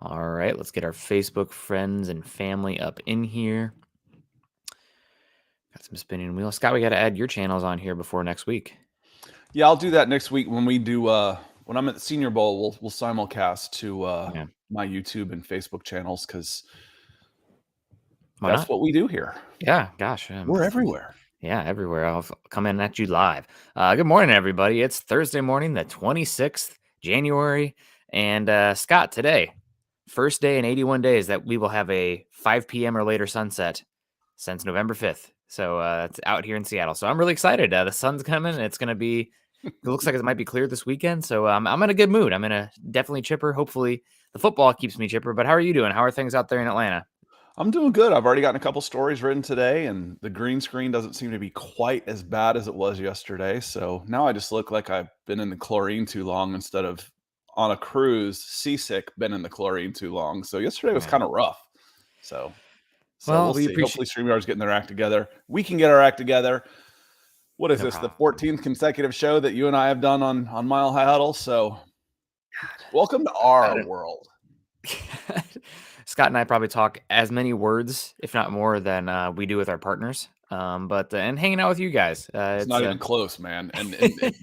All right, let's get our Facebook friends and family up in here. Got some spinning wheels. Scott, we got to add your channels on here before next week. Yeah, I'll do that next week when we do when I'm at the Senior Bowl. We'll simulcast to Yeah. my YouTube and Facebook channels because Why that's not? what we do here. Yeah, gosh. We're everywhere. Yeah, everywhere. I'll come in at you live. Good morning, everybody. It's Thursday morning, the 26th January. And Scott, today, first day in 81 days that we will have a 5 p.m. or later sunset since November 5th. So it's out here in Seattle. So I'm really excited. The sun's coming. It's going to be, it looks like it might be clear this weekend. So I'm in a good mood. I'm in a definitely chipper. Hopefully the football keeps me chipper. But how are you doing? How are things out there in Atlanta? I'm doing good. I've already gotten a couple stories written today, and the green screen doesn't seem to be quite as bad as it was yesterday. So now I just look like I've been in the chlorine too long instead of on a cruise, seasick, been in the chlorine too long. So yesterday was kind of rough. So Well, we'll we see. appreciate. Hopefully StreamYard's getting their act together. We can get our act together. What is No this? The problem. 14th consecutive show that you and I have done on Mile High Huddle. So welcome to our world. Scott and I probably talk as many words, if not more, than we do with our partners. But and hanging out with you guys, It's not even close, man. And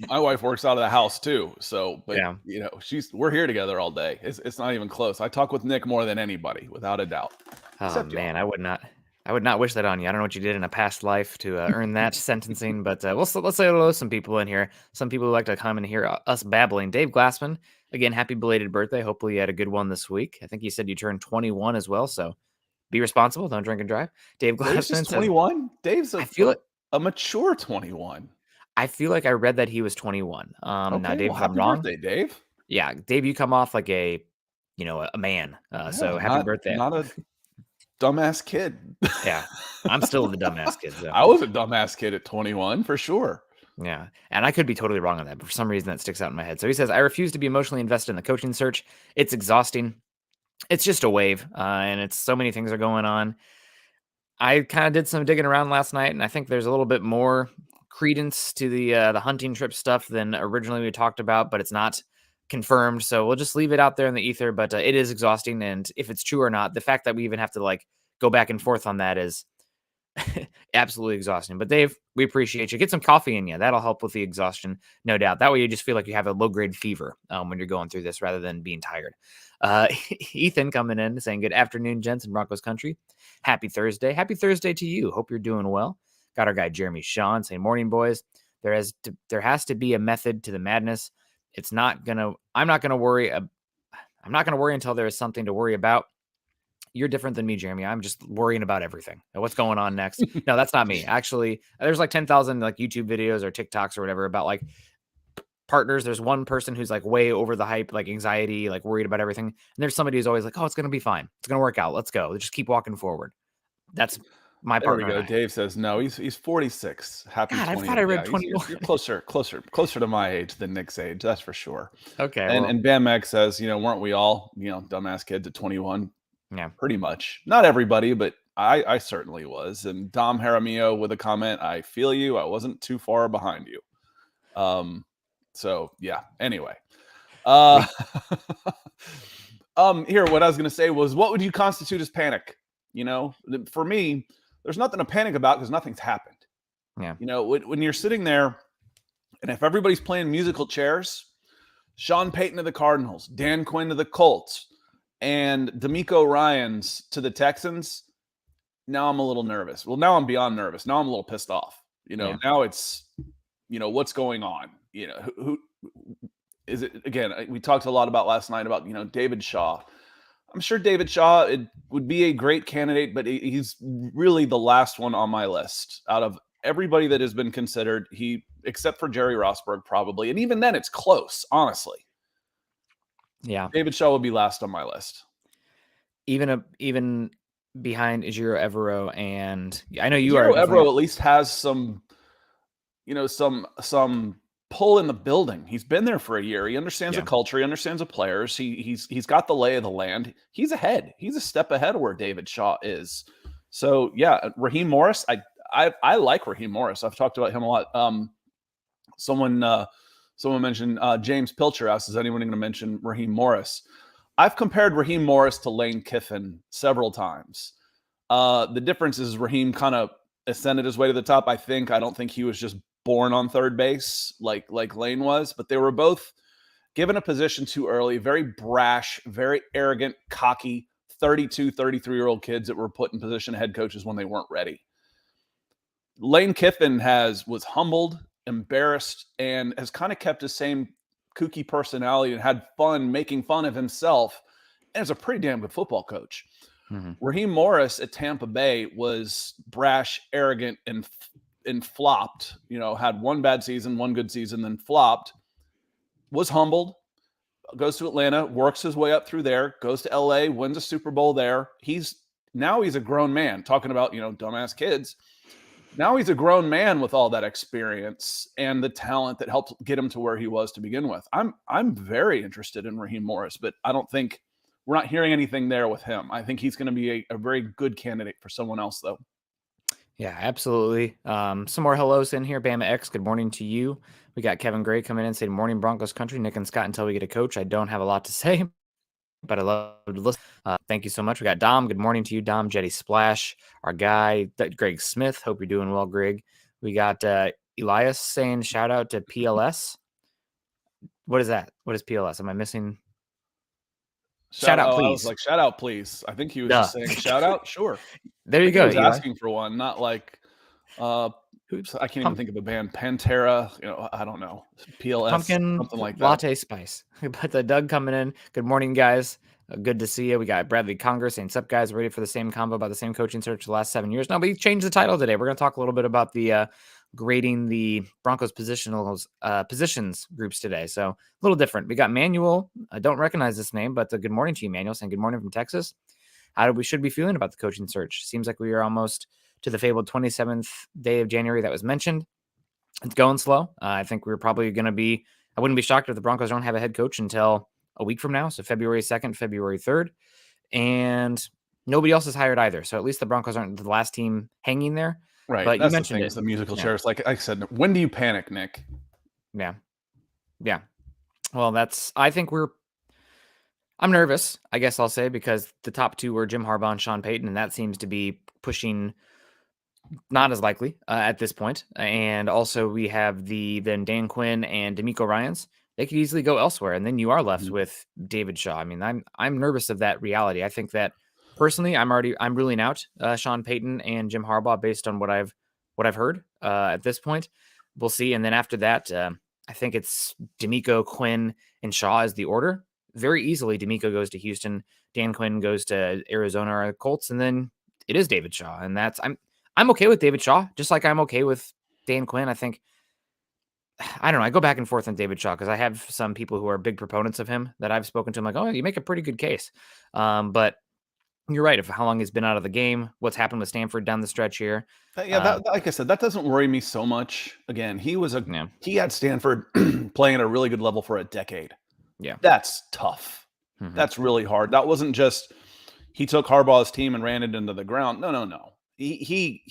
my wife works out of the house too. So, but yeah. you know, we're here together all day. It's not even close. I talk with Nick more than anybody, without a doubt. Oh man, I would not wish that on you. I don't know what you did in a past life to earn that sentencing, but let's say hello to some people in here. Some people who like to come and hear us babbling. Dave Glassman, again, happy belated birthday. Hopefully you had a good one this week. I think you said you turned 21 as well, so be responsible. Don't drink and drive. Dave Dave's Glassman just says, 21. Dave's a mature 21. I feel like I read that he was 21. Now, Okay, Dave, well, if I'm happy wrong, birthday, Dave. yeah, Dave, you come off like a man. So Yeah, happy birthday. not a dumbass kid. Yeah, I'm still the dumbass kid. So. I was a dumbass kid at 21 for sure. Yeah, and I could be totally wrong on that, but for some reason that sticks out in my head. So he says, I refuse to be emotionally invested in the coaching search. It's exhausting. It's just a wave, and it's so many things are going on. I kind of did some digging around last night, and I think there's a little bit more credence to the hunting trip stuff than originally we talked about, but it's not confirmed. So we'll just leave it out there in the ether. But it is exhausting, and if it's true or not, the fact that we even have to like go back and forth on that is absolutely exhausting. But Dave, we appreciate you. Get some coffee in you. That'll help with the exhaustion, no doubt. That way you just feel like you have a low-grade fever when you're going through this rather than being tired. Ethan coming in saying, good afternoon, gents in Broncos country. Happy Thursday. Happy Thursday to you. Hope you're doing well. Got our guy Jeremy Sean saying, morning, boys. There has to be a method to the madness. I'm not gonna worry until there is something to worry about. You're different than me, Jeremy. I'm just worrying about everything. What's going on next? No, that's not me. Actually, there's like 10,000 like YouTube videos or TikToks or whatever about like partners. There's one person who's like way over the hype, like anxiety, like worried about everything. And there's somebody who's always like, oh, it's going to be fine. It's going to work out. Let's go. Just keep walking forward. That's my There we partner. go. Dave says no. He's 46. Happy 20. I thought I read 21. You're closer to my age than Nick's age. That's for sure. Okay. And Bam X says, weren't we all, dumbass kids at 21? Yeah, pretty much. Not everybody, but I certainly was. And Dom Jaramillo with a comment, I feel you. I wasn't too far behind you. So yeah. Anyway, here, what I was going to say was, what would you constitute as panic? For me, there's nothing to panic about because nothing's happened. Yeah. When you're sitting there and if everybody's playing musical chairs, Sean Payton to the Cardinals, Dan Quinn to the Colts, and D'Amico Ryans to the Texans, now I'm a little nervous. Well, now I'm beyond nervous. Now I'm a little pissed off. Now it's, what's going on? Who is it? Again, we talked a lot about last night about, David Shaw. I'm sure David Shaw would be a great candidate, but he's really the last one on my list out of everybody that has been considered. Except for Jerry Rosburg, probably. And even then, it's close, honestly. Yeah. David Shaw would be last on my list. Even behind Ejiro Evero, and I know you Ejiro are. Evero at least has some pull in the building. He's been there for a year. He understands the culture. He understands the players. He's got the lay of the land. He's ahead. He's a step ahead of where David Shaw is. So yeah, Raheem Morris. I like Raheem Morris. I've talked about him a lot. Someone mentioned James Pilcher asked, is anyone going to mention Raheem Morris? I've compared Raheem Morris to Lane Kiffin several times. The difference is Raheem kind of ascended his way to the top. I don't think he was just born on third base like Lane was, but they were both given a position too early, very brash, very arrogant, cocky, 32, 33-year-old kids that were put in position head coaches when they weren't ready. Lane Kiffin was humbled, embarrassed, and has kind of kept his same kooky personality and had fun making fun of himself, and is a pretty damn good football coach. Mm-hmm. Raheem Morris at Tampa Bay was brash, arrogant, and flopped. Had one bad season, one good season, then flopped. Was humbled, goes to Atlanta, works his way up through there, goes to LA, wins a Super Bowl there. He's a grown man, talking about, dumbass kids. Now he's a grown man with all that experience and the talent that helped get him to where he was to begin with. I'm very interested in Raheem Morris, but I don't think we're not hearing anything there with him. I think he's going to be a very good candidate for someone else, though. Yeah, absolutely. Some more hellos in here. Bama X, good morning to you. We got Kevin Gray coming in saying, morning Broncos country, Nick and Scott, until we get a coach. I don't have a lot to say, but I love to listen. Thank you so much. We got Dom. Good morning to you, Dom. Jetty Splash, our guy, Greg Smith. Hope you're doing well, Greg. We got Elias saying, shout out to PLS. What is that? What is PLS? Am I missing? Shout out, please. I was like, shout out, please. I think he was just saying, shout out. Sure. There you go. He was asking for one, not like, I can't even think of a band. Pantera, I don't know. PLS, Pumpkin, something like that. Latte Spice. But the Doug coming in. Good morning, guys. Good to see you. We got Bradley Conger saying, sup, guys, ready for the same combo about the same coaching search the last 7 years. No, but he changed the title today. We're going to talk a little bit about the grading the Broncos positions groups today. So a little different. We got Manuel. I don't recognize this name, but good morning to you, Manuel, saying good morning from Texas. How we should be feeling about the coaching search? Seems like we are almost to the fabled 27th day of January that was mentioned. It's going slow. I think we're probably going to be, I wouldn't be shocked if the Broncos don't have a head coach until a week from now. So February 2nd, February 3rd. And nobody else is hired either. So at least the Broncos aren't the last team hanging there. Right. But that's you mentioned the musical chairs. Like I said, when do you panic, Nick? Yeah. Yeah. Well, I'm nervous, I guess I'll say, because the top two were Jim Harbaugh and Sean Payton, and that seems to be pushing not as likely at this point. And also we have then Dan Quinn and D'Amico Ryans. They could easily go elsewhere, and then you are left with David Shaw. I mean, I'm nervous of that reality. I think that personally, I'm ruling out Sean Payton and Jim Harbaugh based on what I've heard at this point. We'll see. And then after that, I think it's D'Amico, Quinn, and Shaw is the order. Very easily, D'Amico goes to Houston, Dan Quinn goes to Arizona or Colts, and then it is David Shaw. And I'm okay with David Shaw, just like I'm okay with Dan Quinn. I think, I don't know, I go back and forth on David Shaw because I have some people who are big proponents of him that I've spoken to. I'm like, oh, you make a pretty good case. But you're right. Of how long he's been out of the game, what's happened with Stanford down the stretch here. Yeah, like I said, that doesn't worry me so much. Again, he had Stanford playing at a really good level for a decade. Yeah, that's tough. Mm-hmm. That's really hard. That wasn't just he took Harbaugh's team and ran it into the ground. No. He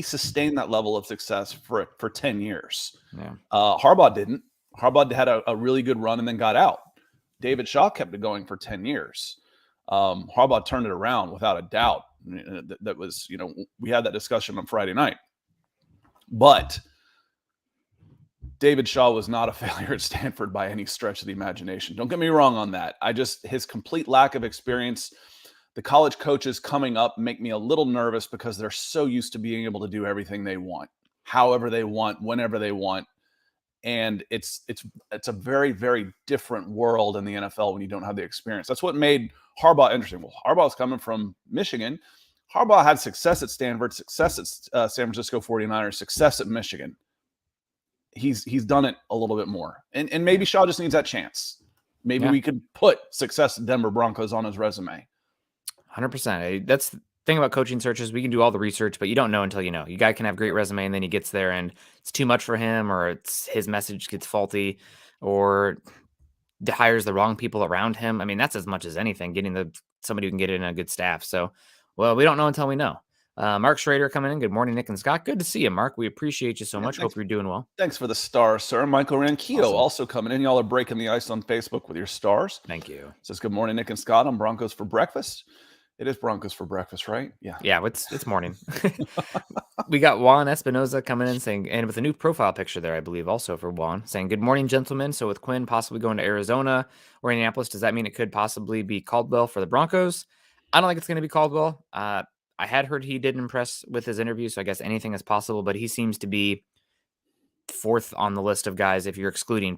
sustained that level of success for 10 years. Yeah. Harbaugh didn't. Harbaugh had a really good run and then got out. David Shaw kept it going for 10 years. Harbaugh turned it around without a doubt. That was, we had that discussion on Friday night. But David Shaw was not a failure at Stanford by any stretch of the imagination. Don't get me wrong on that. His complete lack of experience, the college coaches coming up make me a little nervous because they're so used to being able to do everything they want, however they want, whenever they want. And it's a very, very different world in the NFL when you don't have the experience. That's what made Harbaugh interesting. Well, Harbaugh's coming from Michigan. Harbaugh had success at Stanford, success at San Francisco 49ers, success at Michigan. He's done it a little bit more. And maybe Shaw just needs that chance. Maybe we could put success at Denver Broncos on his resume. 100%. That's the thing about coaching searches. We can do all the research, but you don't know until you know. You guy can have a great resume and then he gets there and it's too much for him, or his message gets faulty, or hires the wrong people around him. I mean, that's as much as anything, getting somebody who can get in a good staff. So, well, we don't know until we know. Mark Schrader coming in. Good morning, Nick and Scott. Good to see you, Mark. We appreciate you so much. Hope you're doing well. Thanks for the stars, sir. Michael Ranquillo also coming in. Y'all are breaking the ice on Facebook with your stars. Thank you. Says, good morning, Nick and Scott on Broncos for breakfast. It is Broncos for breakfast, right? Yeah. Yeah, it's morning. We got Juan Espinoza coming in saying, and with a new profile picture there, I believe, also for Juan, saying, good morning, gentlemen. So with Quinn possibly going to Arizona or Indianapolis, does that mean it could possibly be Caldwell for the Broncos? I don't think it's going to be Caldwell. I had heard he did impress with his interview, so I guess anything is possible, but he seems to be fourth on the list of guys if you're excluding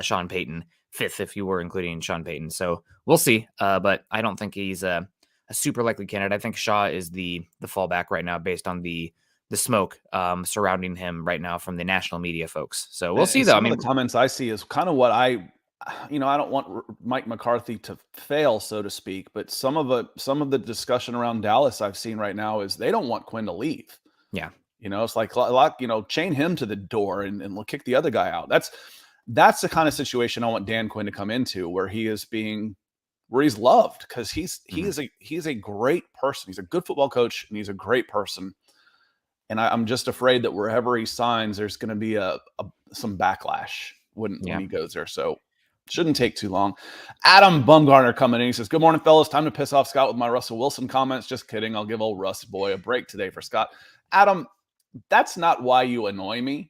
Sean Payton, fifth if you were including Sean Payton. So we'll see, but I don't think he's a super likely candidate. I think Shaw is the fallback right now based on the smoke surrounding him right now from the national media folks. So we'll see, though. Some of the comments I see is kind of what I don't want Mike McCarthy to fail, so to speak, but some of the discussion around Dallas I've seen right now is they don't want Quinn to leave. Yeah. It's like, chain him to the door and kick the other guy out. That's the kind of situation I want Dan Quinn to come into, where he's loved, because he's a great person. He's a good football coach and he's a great person. And I'm just afraid that wherever he signs, there's going to be some backlash when he goes there. So shouldn't take too long. Adam Bumgarner coming in. He says, good morning, fellas. Time to piss off Scott with my Russell Wilson comments. Just kidding. I'll give old Russ boy a break today for Scott. Adam, that's not why you annoy me.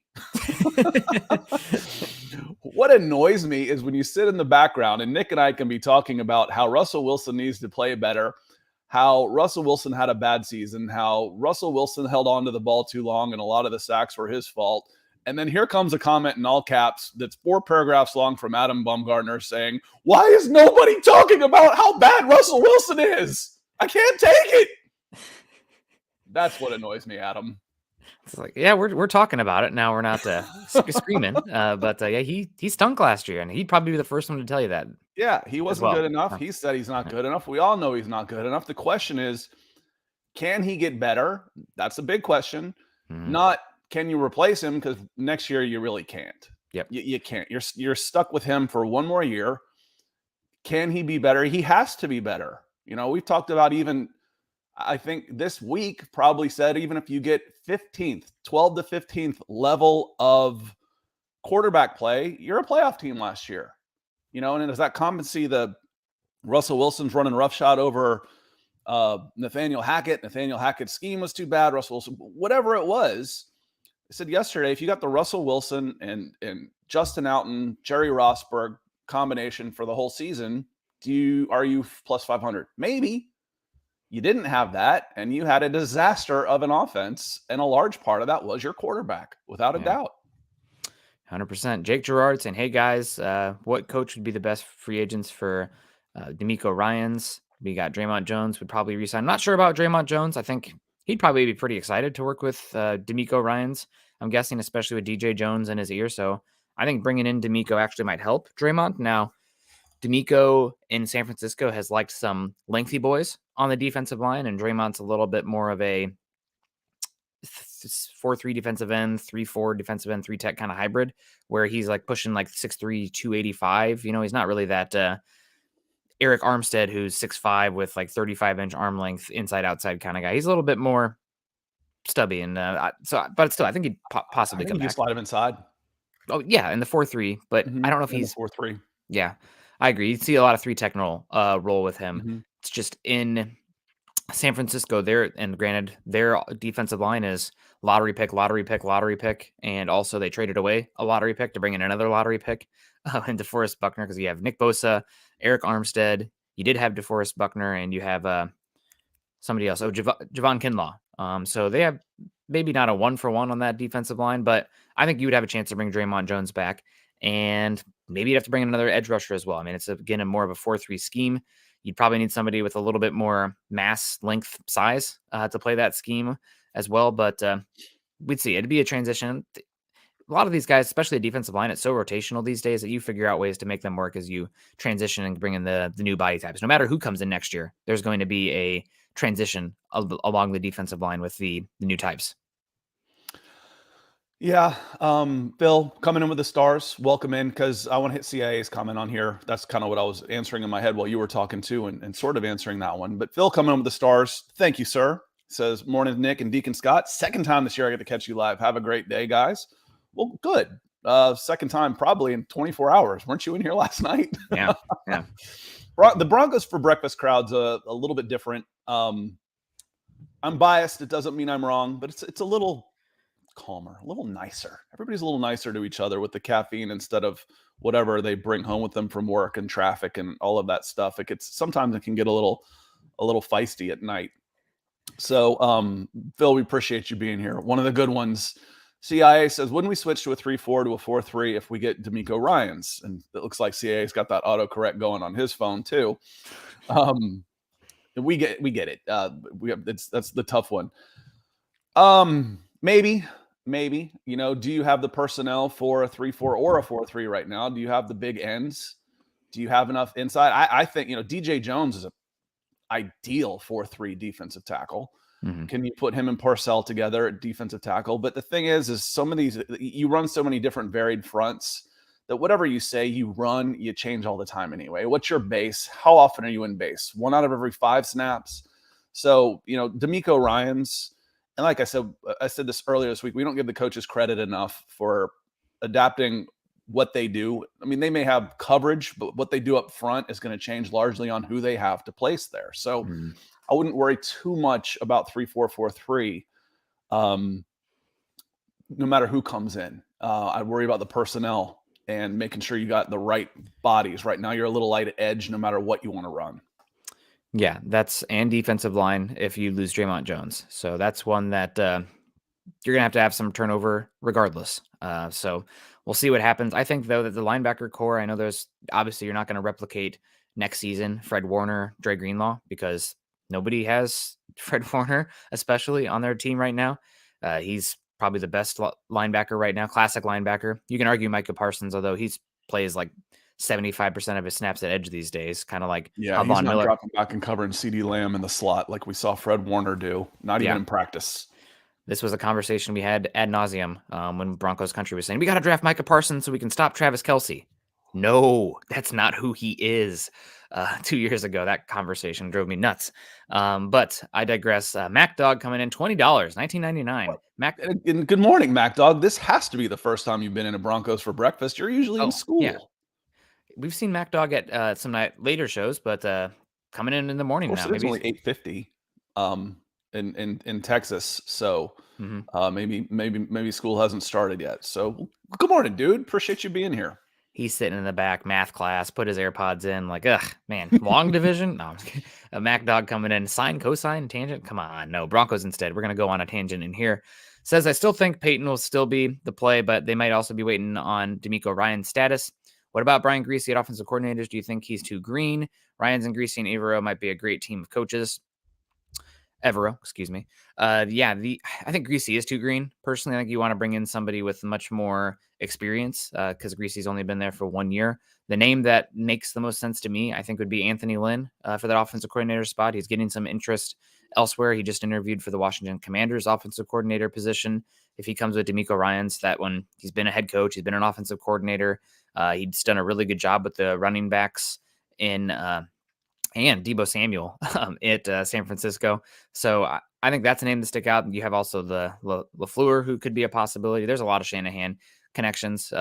What annoys me is when you sit in the background and Nick and I can be talking about how Russell Wilson needs to play better, how Russell Wilson had a bad season, how Russell Wilson held on to the ball too long and a lot of the sacks were his fault. And then here comes a comment in all caps that's 4 paragraphs long from Adam Bumgarner saying, why is nobody talking about how bad Russell Wilson is? I can't take it. That's what annoys me, Adam. It's like, yeah, we're talking about it now. We're not screaming, but yeah, he stunk last year, and he'd probably be the first one to tell you that. Yeah, he wasn't good enough. He said he's not good enough. We all know he's not good enough. The question is, can he get better? That's a big question. Not can you replace him, because next year you really can't. Yep, you can't. You're stuck with him for one more year. Can he be better? He has to be better. We've talked about, even I think this week probably said, even if you get 15th, 12 to 15th level of quarterback play, you're a playoff team last year. And does that compensate the Russell Wilson's running roughshod over Nathaniel Hackett? Nathaniel Hackett's scheme was too bad. Russell Wilson, whatever it was. I said yesterday, if you got the Russell Wilson and Justin Alton, Jerry Rossberg combination for the whole season, are you plus 500? Maybe. You didn't have that, and you had a disaster of an offense, and a large part of that was your quarterback, without a doubt. 100%. Jake Gerard saying, hey, guys, what coach would be the best free agents for D'Amico Ryans? We got Draymond Jones would probably resign. I'm not sure about Draymond Jones. I think he'd probably be pretty excited to work with D'Amico Ryans, I'm guessing, especially with DJ Jones in his ear. So I think bringing in D'Amico actually might help Draymond. Now, D'Amico in San Francisco has liked some lengthy boys on the defensive line, and Draymond's a little bit more of a 4-3 defensive end, 3-4 defensive end, 3-tech kind of hybrid, where he's like pushing like 6'3", 285. He's not really that Eric Armstead, who's 6'5" with like 35-inch arm length, inside outside kind of guy. He's a little bit more stubby, and but still, I think he'd possibly come back. You slide him inside. Oh yeah, in the 4-3, but I don't know if he's 4-3. Yeah, I agree. You'd see a lot of 3-tech roll with him. It's just in San Francisco there, and granted, their defensive line is lottery pick, and also they traded away a lottery pick to bring in another lottery pick in DeForest Buckner, because you have Nick Bosa, Eric Armstead, you did have DeForest Buckner, and you have somebody else, Javon Kinlaw. So they have maybe not a 1-for-1 on that defensive line, but I think you would have a chance to bring Draymond Jones back, and maybe you'd have to bring in another edge rusher as well. I mean, it's again more of a 4-3 scheme. You'd probably need somebody with a little bit more mass, length, size to play that scheme as well. But we'd see. It'd be a transition. A lot of these guys, especially the defensive line, it's so rotational these days that you figure out ways to make them work as you transition and bring in the new body types. No matter who comes in next year, there's going to be a transition along the defensive line with the new types. Yeah. Bill, coming in with the stars, welcome in, because I want to hit CIA's comment on here. That's kind of what I was answering in my head while you were talking too, and sort of answering that one. But Phil coming in with the stars. Thank you, sir. Says, morning, Nick and Deacon Scott. Second time this year I get to catch you live. Have a great day, guys. Well, good. Second time probably in 24 hours. Weren't you in here last night? Yeah. The Broncos for breakfast crowd's a little bit different. I'm biased. It doesn't mean I'm wrong, but it's a little calmer, a little nicer. Everybody's a little nicer to each other with the caffeine instead of whatever they bring home with them from work and traffic and all of that stuff. Sometimes it can get a little feisty at night. So, Phil, we appreciate you being here. One of the good ones. CIA says, wouldn't we switch to a 3-4 to a 4-3 if we get D'Amico Ryans? And it looks like CIA's got that autocorrect going on his phone too. We get it. That's the tough one. Maybe. Do you have the personnel for a 3-4 or a 4-3 right now? Do you have the big ends? Do you have enough inside? I think DJ Jones is a ideal 4-3 defensive tackle. Mm-hmm. Can you put him and Parcell together at defensive tackle? But the thing is some of these, you run so many different varied fronts that whatever you say you run, you change all the time anyway. What's your base? How often are you in base? 1 out of every 5 snaps. So, D'Amico Ryans, and like I said this earlier this week, we don't give the coaches credit enough for adapting what they do. I mean, they may have coverage, but what they do up front is going to change largely on who they have to place there. So I wouldn't worry too much about 3-4, 4-3, no matter who comes in. I'd worry about the personnel and making sure you got the right bodies. Right now, you're a little light at edge no matter what you want to run. Yeah, and defensive line if you lose Draymond Jones. So that's one that you're going to have some turnover regardless. So we'll see what happens. I think, though, that the linebacker core, I know obviously you're not going to replicate next season Fred Warner, Dre Greenlaw, because nobody has Fred Warner, especially on their team right now. He's probably the best linebacker right now, classic linebacker. You can argue Micah Parsons, although he plays like 75% of his snaps at edge these days, kind of like he's not Miller dropping back and covering CeeDee Lamb in the slot like we saw Fred Warner do, not even in practice. This was a conversation we had ad nauseum when Broncos country was saying, we got to draft Micah Parsons so we can stop Travis Kelce. No, that's not who he is. 2 years ago, that conversation drove me nuts. But I digress. Mac Dog coming in, $20, $19.99. And good morning, Mac Dog. This has to be the first time you've been in a Broncos for breakfast. You're usually in school. Yeah. We've seen Mac Dog at some later shows, but coming in the morning now. Maybe it's only 8:50 in Texas, so maybe school hasn't started yet. So good morning, dude. Appreciate you being here. He's sitting in the back, math class, put his AirPods in, like, ugh, man, long division? No, I'm just kidding. A Mac Dog coming in, sine, cosine, tangent? Come on, no, Broncos instead. We're going to go on a tangent in here. Says, I still think Peyton will still be the play, but they might also be waiting on D'Amico Ryan's status. What about Brian Griese at offensive coordinators? Do you think he's too green? Ryans and Griese and Evero might be a great team of coaches. Evero, excuse me. I think Griese is too green. Personally, I think you want to bring in somebody with much more experience because Griese's only been there for 1 year. The name that makes the most sense to me, I think, would be Anthony Lynn for that offensive coordinator spot. He's getting some interest elsewhere. He just interviewed for the Washington Commanders offensive coordinator position. If he comes with D'Amico Ryans, that one, he's been a head coach. He's been an offensive coordinator. He's done a really good job with the running backs and Deebo Samuel at San Francisco. So I think that's a name to stick out. You have also the LaFleur, who could be a possibility. There's a lot of Shanahan connections.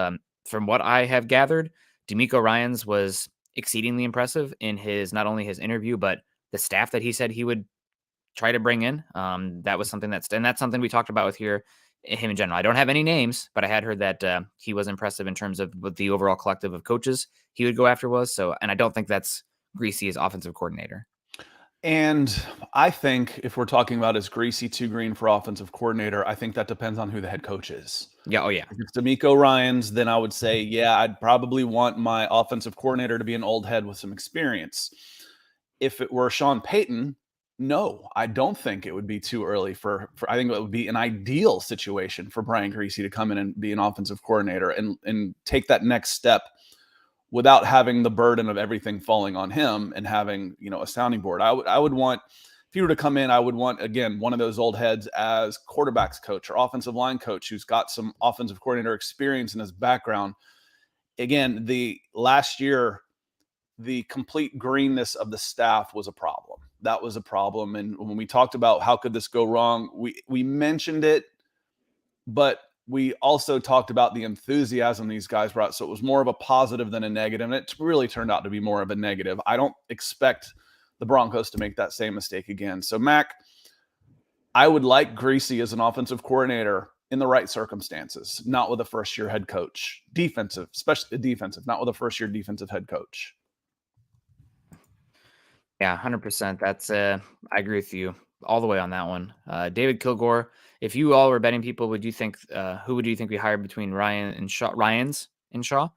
From what I have gathered, D'Amico Ryans was exceedingly impressive in not only his interview, but the staff that he said he would try to bring in. That was something and that's something we talked about with him in general. I don't have any names, but I had heard that he was impressive in terms of what the overall collective of coaches he would go after was. So, and I don't think that's Griese as offensive coordinator. And I think if we're talking about is Griese too green for offensive coordinator, I think that depends on who the head coach is. Yeah. Oh, yeah. If it's D'Amico Ryans, then I would say, I'd probably want my offensive coordinator to be an old head with some experience. If it were Sean Payton, no, I don't think it would be too early I think it would be an ideal situation for Brian Griese to come in and be an offensive coordinator and take that next step without having the burden of everything falling on him and having, a sounding board. I would want, if he were to come in, I would want, again, one of those old heads as quarterbacks coach or offensive line coach who's got some offensive coordinator experience in his background. Again, last year, the complete greenness of the staff was a problem. that was a problem. And when we talked about how could this go wrong, we mentioned it, but we also talked about the enthusiasm these guys brought. So it was more of a positive than a negative. And it really turned out to be more of a negative. I don't expect the Broncos to make that same mistake again. So, Mac, I would like Greasy as an offensive coordinator in the right circumstances, not with a first-year head coach. Defensive, especially defensive, not with a first-year defensive head coach. Yeah, 100%. That's I agree with you all the way on that one. David Kilgore, if you all were betting people, would you think who would you think we hired between Ryan and Shaw? Ryan's and Shaw?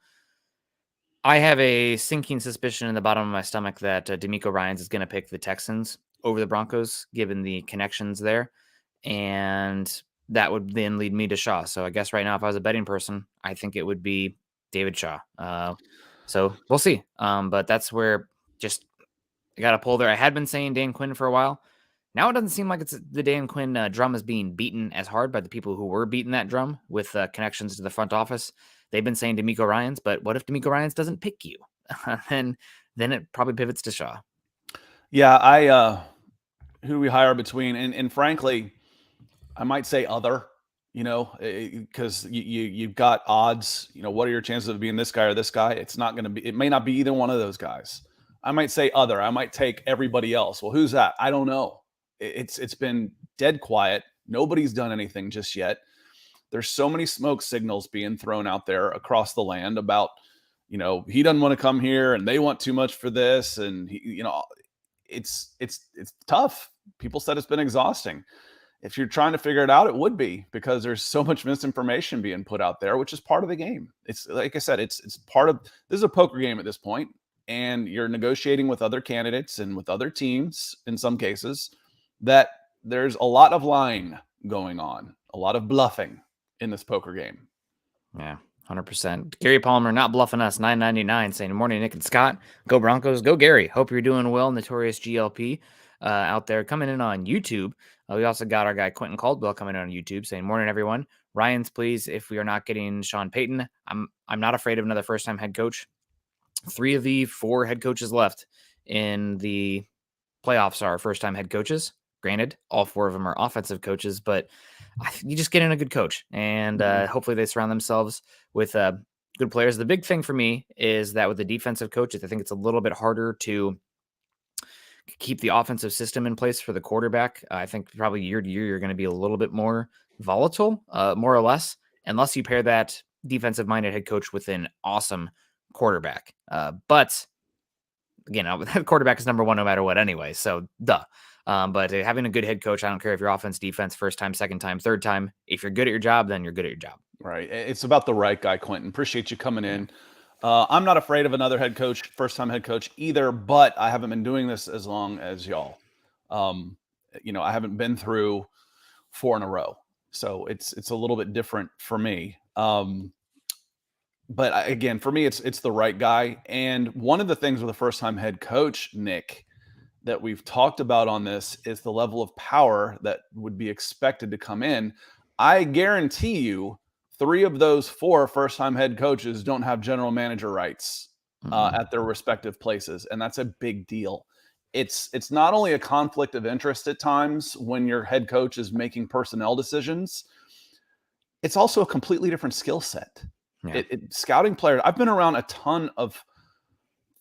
I have a sinking suspicion in the bottom of my stomach that D'Amico Ryans is going to pick the Texans over the Broncos, given the connections there, and that would then lead me to Shaw. So I guess right now, if I was a betting person, I think it would be David Shaw. So we'll see. But that's where just I got a pull there. I had been saying Dan Quinn for a while. Now it doesn't seem like it's the Dan Quinn drum is being beaten as hard by the people who were beating that drum with connections to the front office. They've been saying D'Amico Ryans, but what if D'Amico Ryans doesn't pick you? then it probably pivots to Shaw. Yeah, who we hire between, and frankly, I might say other, because you've got odds. What are your chances of being this guy or this guy? It's not going to be. It may not be either one of those guys. I might say other. I might take everybody else. Well, who's that? I don't know. It's been dead quiet. Nobody's done anything just yet. There's so many smoke signals being thrown out there across the land about, he doesn't want to come here and they want too much for this. And it's tough. People said it's been exhausting. If you're trying to figure it out, it would be, because there's so much misinformation being put out there, which is part of the game. It's like I said, it's part of, this is a poker game at this point, and you're negotiating with other candidates and with other teams in some cases, that there's a lot of lying going on, a lot of bluffing in this poker game. Yeah, 100%. Gary Palmer not bluffing us. 999 saying, "Morning, Nick and Scott. Go Broncos. Go Gary. Hope you're doing well. Notorious GLP out there coming in on YouTube. We also got our guy Quentin Caldwell coming in on YouTube saying, "Morning, everyone. Ryan's, please. If we are not getting Sean Payton, I'm not afraid of another first-time head coach. 3 of the 4 head coaches left in the playoffs are first-time head coaches. Granted, all 4 of them are offensive coaches, but you just get in a good coach, and hopefully they surround themselves with good players. The big thing for me is that with the defensive coaches, I think it's a little bit harder to keep the offensive system in place for the quarterback. I think probably year to year, you're going to be a little bit more volatile, more or less, unless you pair that defensive-minded head coach with an awesome quarterback. But again, that quarterback is number 1 no matter what anyway, so duh. But having a good head coach, I don't care if you're offense, defense, first time, second time, third time. If you're good at your job, then you're good at your job. Right. It's about the right guy, Quentin. Appreciate you coming in. I'm not afraid of another head coach, first-time head coach either, but I haven't been doing this as long as y'all. I haven't been through 4 in a row, so it's a little bit different for me. But again, for me, it's the right guy. And one of the things with a first-time head coach, Nick, that we've talked about on this is the level of power that would be expected to come in. I guarantee you 3 of those 4 first-time head coaches don't have general manager rights at their respective places, and that's a big deal. It's not only a conflict of interest at times when your head coach is making personnel decisions, it's also a completely different skill set. Yeah. Scouting players, I've been around a ton of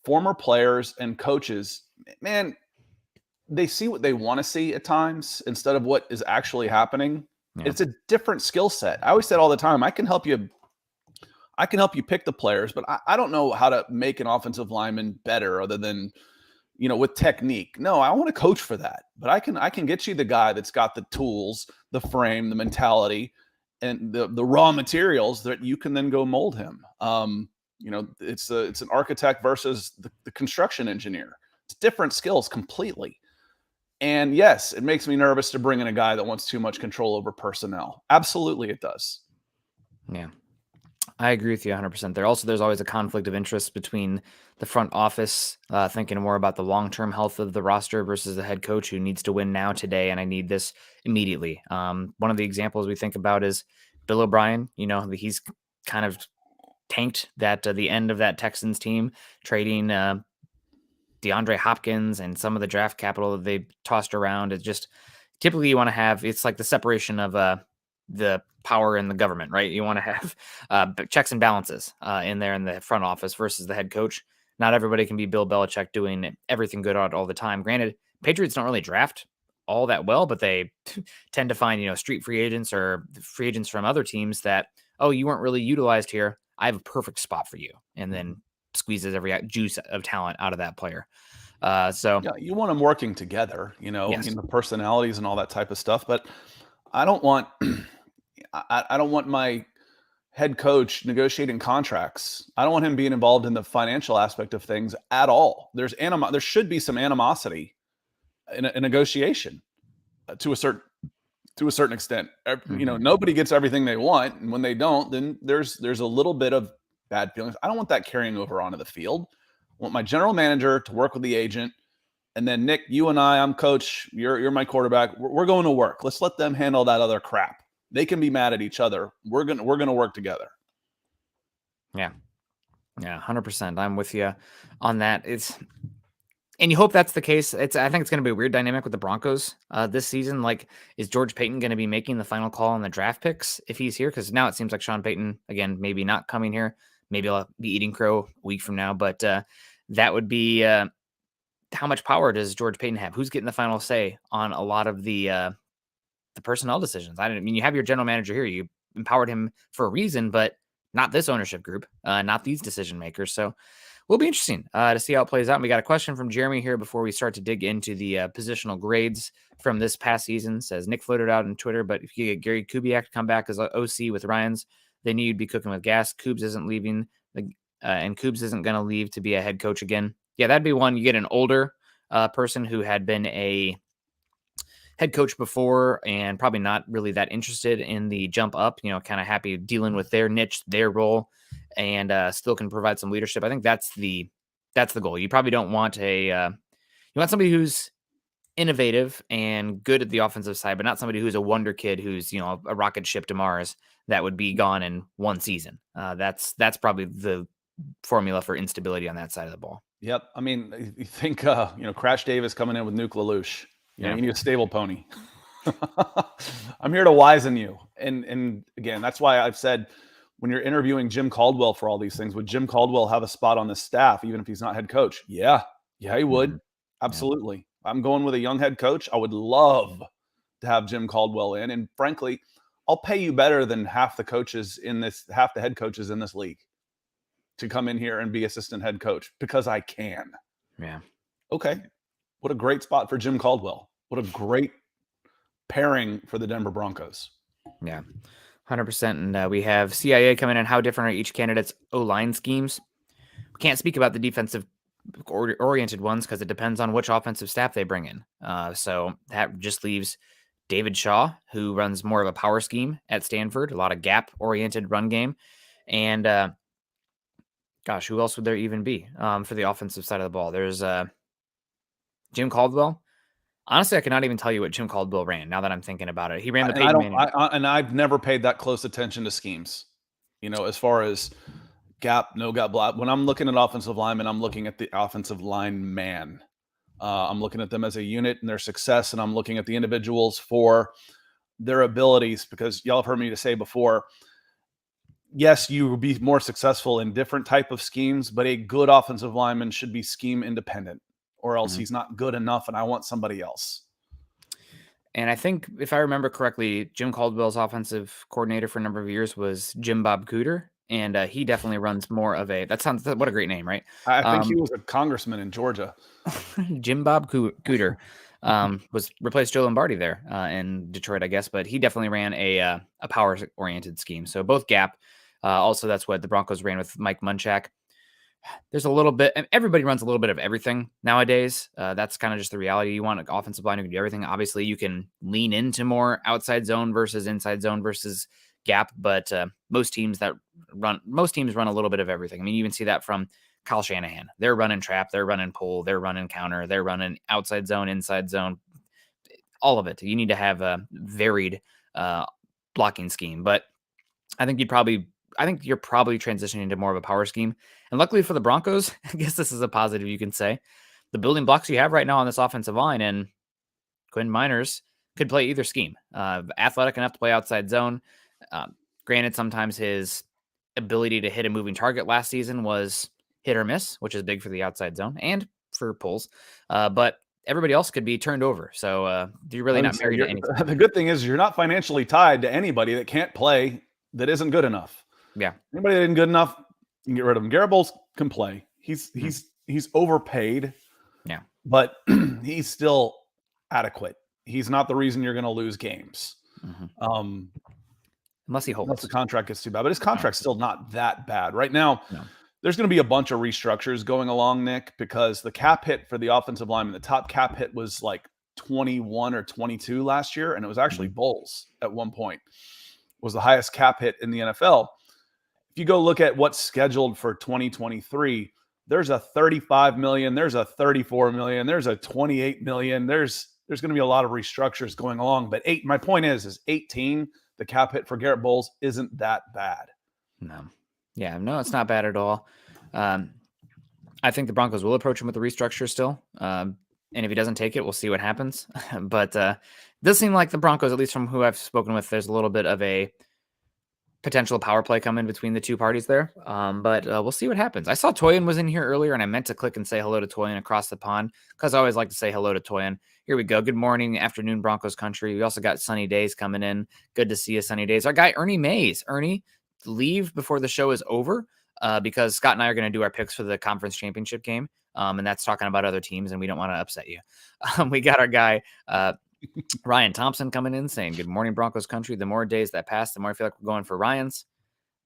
former players and coaches. Man, they see what they want to see at times instead of what is actually happening. Yeah. It's a different skill set. I always said all the time, I can help you pick the players, but I don't know how to make an offensive lineman better other than, with technique. No, I want to coach for that, but I can get you the guy that's got the tools, the frame, the mentality, and the raw materials that you can then go mold him. It's an architect versus the construction engineer. It's different skills completely. And yes, it makes me nervous to bring in a guy that wants too much control over personnel. Absolutely, it does. Yeah, I agree with you 100% there. Also, there's always a conflict of interest between the front office thinking more about the long-term health of the roster versus the head coach who needs to win now, today, and I need this immediately. One of the examples we think about is Bill O'Brien. He's kind of tanked that the end of that Texans team, trading DeAndre Hopkins and some of the draft capital that they tossed around. It's just typically you want to have, it's like the separation of the power in the government, right? You want to have checks and balances in there in the front office versus the head coach. Not everybody can be Bill Belichick doing everything good all the time. Granted, Patriots don't really draft all that well, but they tend to find, street free agents or free agents from other teams that, oh, you weren't really utilized here. I have a perfect spot for you. And then squeezes every juice of talent out of that player. So Yeah, you want them working together, yes. the personalities and all that type of stuff. But I don't want I don't want my head coach negotiating contracts. I don't want him being involved in the financial aspect of things at all. There should be some animosity in a negotiation to a certain extent. Nobody gets everything they want, and when they don't, then there's a little bit of bad feelings. I don't want that carrying over onto the field. I want my general manager to work with the agent, and then Nick, you and I'm coach, you're my quarterback. We're going to work. Let's let them handle that other crap. They can be mad at each other. We're gonna work together. Yeah, 100%. I'm with you on that. And you hope that's the case. I think it's going to be a weird dynamic with the Broncos this season. Like, is George Payton going to be making the final call on the draft picks if he's here? Because now it seems like Sean Payton, again, maybe not coming here. Maybe I'll be eating crow a week from now. But that would be how much power does George Payton have? Who's getting the final say on a lot of the personnel decisions? I mean, you have your general manager here. You empowered him for a reason, but not this ownership group, not these decision makers. So will be interesting to see how it plays out. And we got a question from Jeremy here before we start to dig into the positional grades from this past season. Says Nick floated out on Twitter, but if you get Gary Kubiak to come back as OC with Ryans, then you'd be cooking with gas. Kubes isn't leaving, and Kubes isn't going to leave to be a head coach again. Yeah, that'd be one. You get an older person who had been a head coach before and probably not really that interested in the jump up, kind of happy dealing with their niche, their role, and still can provide some leadership. I think that's the goal. You probably don't want you want somebody who's innovative and good at the offensive side, but not somebody who's a wonder kid who's, a rocket ship to Mars that would be gone in one season. That's probably the formula for instability on that side of the ball. Yep. I mean, you think, Crash Davis coming in with Nuke LaLoosh. You need a stable pony. I'm here to wizen you. And again, that's why I've said when you're interviewing Jim Caldwell for all these things, would Jim Caldwell have a spot on this staff, even if he's not head coach? Yeah, he would. Mm-hmm. Absolutely. Yeah. I'm going with a young head coach. I would love to have Jim Caldwell in. And frankly, I'll pay you better than half the head coaches in this league to come in here and be assistant head coach because I can. Yeah. Okay. What a great spot for Jim Caldwell. What a great pairing for the Denver Broncos. Yeah, 100%. And we have CIA coming in. How different are each candidate's O-line schemes? We can't speak about the defensive oriented ones because it depends on which offensive staff they bring in. So that just leaves David Shaw, who runs more of a power scheme at Stanford, a lot of gap-oriented run game. And, who else would there even be for the offensive side of the ball? There's Jim Caldwell. Honestly, I cannot even tell you what Jim Caldwell ran now that I'm thinking about it. He ran the Peyton Manning. And I've never paid that close attention to schemes, as far as gap, no gap, blah. When I'm looking at offensive linemen, I'm looking at the offensive line man. I'm looking at them as a unit and their success, and I'm looking at the individuals for their abilities, because y'all have heard me say before, yes, you will be more successful in different type of schemes, but a good offensive lineman should be scheme independent, or else he's not good enough and I want somebody else. And I think if I remember correctly, Jim Caldwell's offensive coordinator for a number of years was Jim Bob Cooter. And he definitely runs more of what a great name, right? I think he was a congressman in Georgia. Jim Bob Cooter replaced Joe Lombardi there in Detroit, I guess. But he definitely ran a power-oriented scheme. So both gap. Also, that's what the Broncos ran with Mike Munchak. There's a little bit, and everybody runs a little bit of everything nowadays. That's kind of just the reality. You want an offensive line who can do everything. Obviously, you can lean into more outside zone versus inside zone versus gap, but most teams run a little bit of everything. I mean, you even see that from Kyle Shanahan. They're running trap, they're running pull, they're running counter, they're running outside zone, inside zone, all of it. You need to have a varied blocking scheme, but I think you're probably transitioning into more of a power scheme. And luckily for the Broncos, I guess this is a positive you can say. the building blocks you have right now on this offensive line, and Quinn Miners could play either scheme. Athletic enough to play outside zone. Granted, sometimes his ability to hit a moving target last season was hit or miss, which is big for the outside zone and for pulls. But everybody else could be turned over. So you're really not married to anything. The good thing is you're not financially tied to anybody that can't play that isn't good enough. Yeah. Anybody that isn't good enough, you can get rid of him. Garrett Bowles can play. He's overpaid. Yeah. But he's still adequate. He's not the reason you're going to lose games. Unless he holds. Unless the contract gets too bad. But his contract's still not that bad. Right now, there's going to be a bunch of restructures going along, Nick, because the cap hit for the offensive lineman, the top cap hit was like 21 or 22 last year, and it was actually Bowles at one point. Was the highest cap hit in the NFL. If you go look at what's scheduled for 2023, there's a $35 million, there's a $34 million, there's a $28 million. There's going to be a lot of restructures going along. But my point is 18, the cap hit for Garrett Bowles isn't that bad. No. Yeah, no, it's not bad at all. I think the Broncos will approach him with the restructure still. And if he doesn't take it, we'll see what happens. But it does seem like the Broncos, at least from who I've spoken with, there's a little bit of a potential power play coming between the two parties there. But we'll see what happens. I saw Toyin was in here earlier, and I meant to click and say hello to Toyin across the pond because I always like to say hello to Toyin. Here we go. Good morning, afternoon, Broncos country. We also got sunny days coming in. Good to see you, sunny days. Our guy, Ernie Mays. Ernie, leave before the show is over because Scott and I are going to do our picks for the conference championship game. And that's talking about other teams, and we don't want to upset you. We got our guy, Ryan Thompson, coming in saying, good morning, Broncos country. The more days that pass, the more I feel like we're going for Ryans.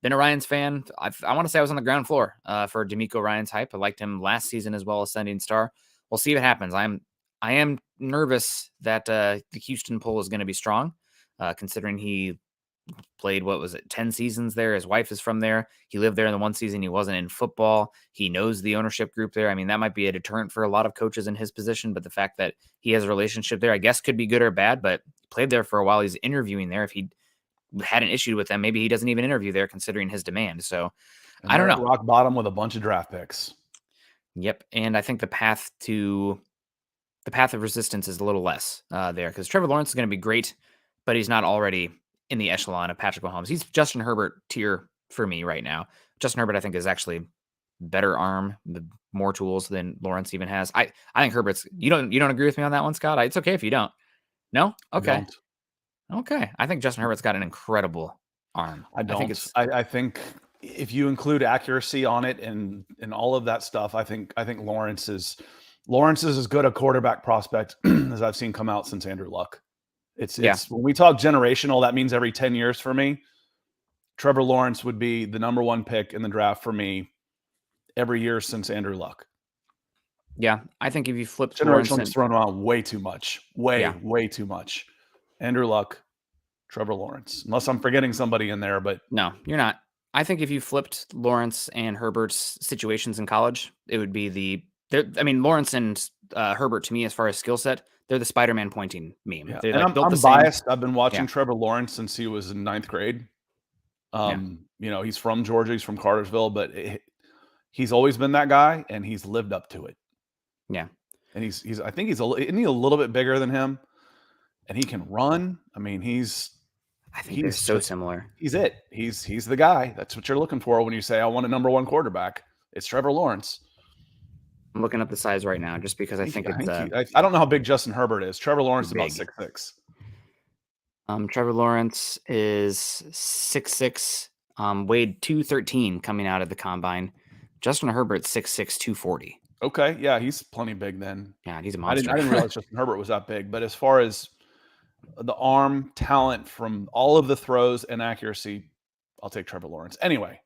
Been a Ryans fan. I want to say I was on the ground floor for D'Amico Ryan's hype. I liked him last season as well, ascending star. We'll see what happens. I am nervous that the Houston poll is going to be strong, considering he played, 10 seasons there. His wife is from there. He lived there in the one season he wasn't in football. He knows the ownership group there. I mean, that might be a deterrent for a lot of coaches in his position, but the fact that he has a relationship there, I guess could be good or bad, but he played there for a while. He's interviewing there. If he had an issue with them, maybe he doesn't even interview there considering his demand. So I don't know. Rock bottom with a bunch of draft picks. Yep. And I think the path of resistance is a little less there because Trevor Lawrence is going to be great, but he's not already in the echelon of Patrick Mahomes. He's Justin Herbert tier for me right now. Justin Herbert, I think, is actually better arm, more tools than Lawrence even has. I think Herbert's. You don't agree with me on that one, Scott? It's okay if you don't. No? Okay. Okay. I think Justin Herbert's got an incredible arm. I think if you include accuracy on it and all of that stuff, I think Lawrence is as good a quarterback prospect as I've seen come out since Andrew Luck. It's when we talk generational, that means every 10 years for me. Trevor Lawrence would be the number one pick in the draft for me every year since Andrew Luck. Yeah, I think if you flip generational's thrown around way too much, way too much. Andrew Luck, Trevor Lawrence, unless I'm forgetting somebody in there, but no, you're not. I think if you flipped Lawrence and Herbert's situations in college, it would be Lawrence and Herbert to me, as far as skill set, they're the Spider-Man pointing meme. Yeah. They're I'm biased. I've been watching Trevor Lawrence since he was in 9th grade. He's from Georgia. He's from Cartersville, but he's always been that guy, and he's lived up to it. Yeah, and I think isn't he a little bit bigger than him, and he can run. I mean, I think they're so similar. He's the guy. That's what you're looking for when you say I want a number one quarterback. It's Trevor Lawrence. I'm looking up the size right now just because I think it's I don't know how big Justin Herbert is. Trevor Lawrence is about 6'6". Trevor Lawrence is 6'6", weighed 213 coming out of the combine. Justin Herbert's 6'6", 240. Okay, yeah, he's plenty big then. Yeah, he's a monster. I didn't realize Justin Herbert was that big, but as far as the arm talent from all of the throws and accuracy, I'll take Trevor Lawrence. Anyway,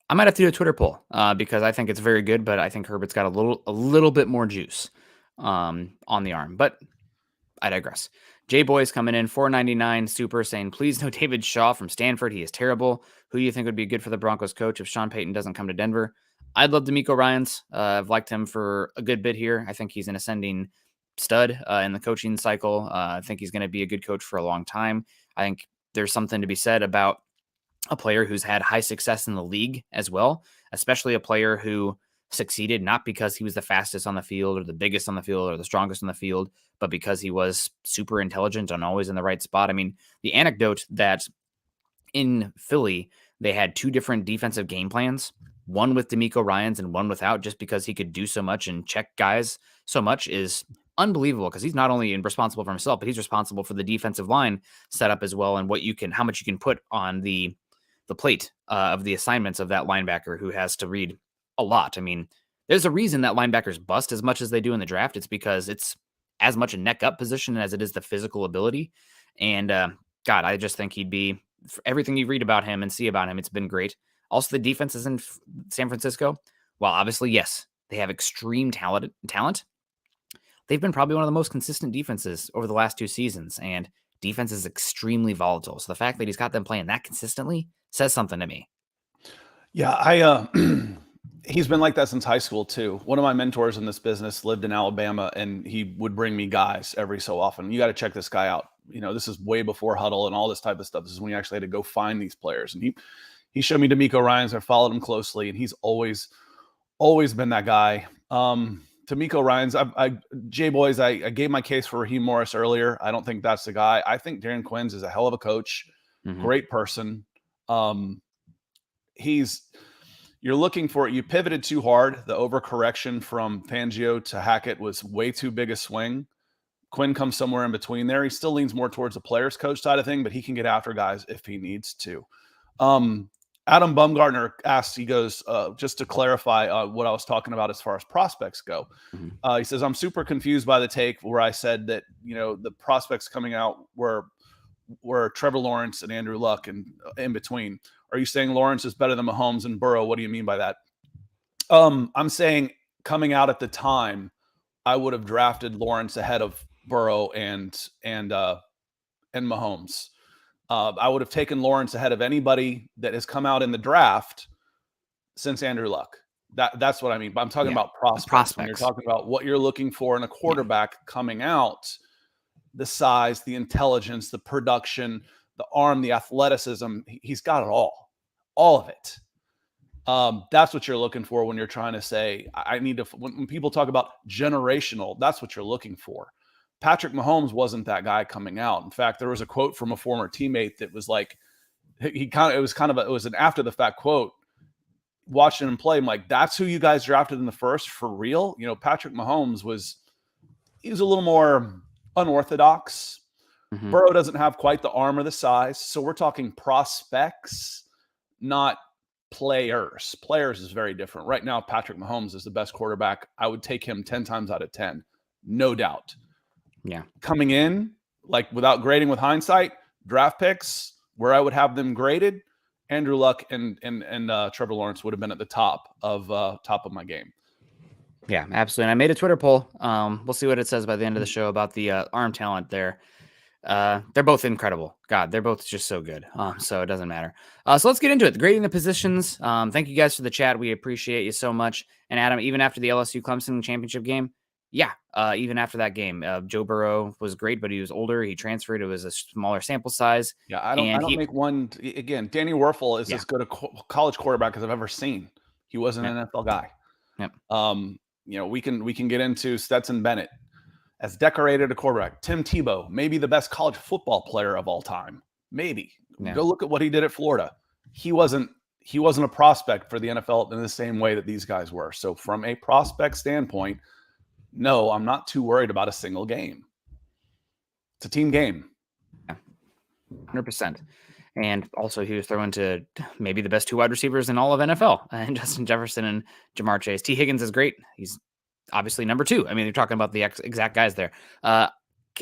I might have to do a Twitter poll because I think it's very good, but I think Herbert's got a little bit more juice on the arm. But I digress. Jay Boy's coming in, $4.99 super, saying, please no David Shaw from Stanford. He is terrible. Who do you think would be good for the Broncos coach if Sean Payton doesn't come to Denver? I'd love D'Amico Ryans. I've liked him for a good bit here. I think he's an ascending stud in the coaching cycle. I think he's going to be a good coach for a long time. I think there's something to be said about a player who's had high success in the league as well, especially a player who succeeded, not because he was the fastest on the field or the biggest on the field or the strongest on the field, but because he was super intelligent and always in the right spot. I mean, the anecdote that in Philly, they had 2 different defensive game plans, one with D'Amico Ryans and one without, just because he could do so much and check guys so much is unbelievable, because he's not only responsible for himself, but he's responsible for the defensive line setup as well, and how much you can put on the plate of the assignments of that linebacker who has to read a lot. I mean, there's a reason that linebackers bust as much as they do in the draft. It's because it's as much a neck up position as it is the physical ability. And God, I just think he'd be, for everything you read about him and see about him, it's been great. Also, the defenses in San Francisco, while obviously, yes, they have extreme talent, they've been probably one of the most consistent defenses over the last 2 seasons, and defense is extremely volatile. So the fact that he's got them playing that consistently says something to me. Yeah, he's been like that since high school too. One of my mentors in this business lived in Alabama, and he would bring me guys every so often. You got to check this guy out. This is way before Huddle and all this type of stuff. This is when you actually had to go find these players. And he showed me D'Amico Ryans. I followed him closely, and he's always been that guy. D'Amico Ryans, Jay Boys, I gave my case for Raheem Morris earlier. I don't think that's the guy. I think Dan Quinn's is a hell of a coach, great person. You're looking for it. You pivoted too hard. The overcorrection from Fangio to Hackett was way too big a swing. Quinn comes somewhere in between there. He still leans more towards the players coach side of thing, but he can get after guys if he needs to. Adam Bumgarner asks, he goes, just to clarify what I was talking about as far as prospects go. He says, I'm super confused by the take where I said that, the prospects coming out were Trevor Lawrence and Andrew Luck and in between. Are you saying Lawrence is better than Mahomes and Burrow? What do you mean by that? I'm saying coming out at the time, I would have drafted Lawrence ahead of Burrow and Mahomes. I would have taken Lawrence ahead of anybody that has come out in the draft since Andrew Luck. That's what I mean. But I'm talking about prospects. When you're talking about what you're looking for in a quarterback coming out, the size, the intelligence, the production, the arm, the athleticism, he's got it all of it. That's what you're looking for when you're trying to say, I need to, when people talk about generational, that's what you're looking for. Patrick Mahomes wasn't that guy coming out. In fact, there was a quote from a former teammate that was like, it was an after the fact quote. Watching him play, I'm like, that's who you guys drafted in the first for real? Patrick Mahomes he was a little more unorthodox. Burrow doesn't have quite the arm or the size. So we're talking prospects, not players. Players is very different. Right now, Patrick Mahomes is the best quarterback. I would take him 10 times out of 10. No doubt. Yeah. Coming in, like without grading with hindsight, draft picks, where I would have them graded, Andrew Luck and Trevor Lawrence would have been at the top of my game. Yeah, absolutely. And I made a Twitter poll. We'll see what it says by the end of the show about the arm talent there. They're both incredible. God, they're both just so good. So it doesn't matter. So let's get into it. Grading the positions. Thank you guys for the chat. We appreciate you so much. And Adam, even after the LSU Clemson championship game, even after that game, Joe Burrow was great, but he was older. He transferred. It was a smaller sample size. Yeah, I don't make one. Again, Danny Werfel is as good a college quarterback as I've ever seen. He wasn't an NFL guy. Yep. We can get into Stetson Bennett as decorated a quarterback. Tim Tebow, maybe the best college football player of all time. Maybe. Yeah. Go look at what he did at Florida. He wasn't a prospect for the NFL in the same way that these guys were. So from a prospect standpoint, no, I'm not too worried about a single game. It's a team game. Yeah. 100%. And also he was thrown to maybe the best 2 wide receivers in all of NFL, and Justin Jefferson and Jamar Chase. T. Higgins is great. He's obviously number 2. I mean, you're talking about the exact guys there.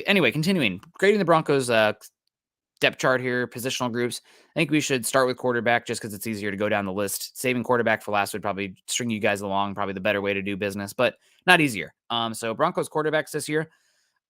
Anyway, continuing. Grading the Broncos depth chart here, positional groups. I think we should start with quarterback just because it's easier to go down the list. Saving quarterback for last would probably string you guys along, probably the better way to do business, but not easier. So Broncos quarterbacks this year,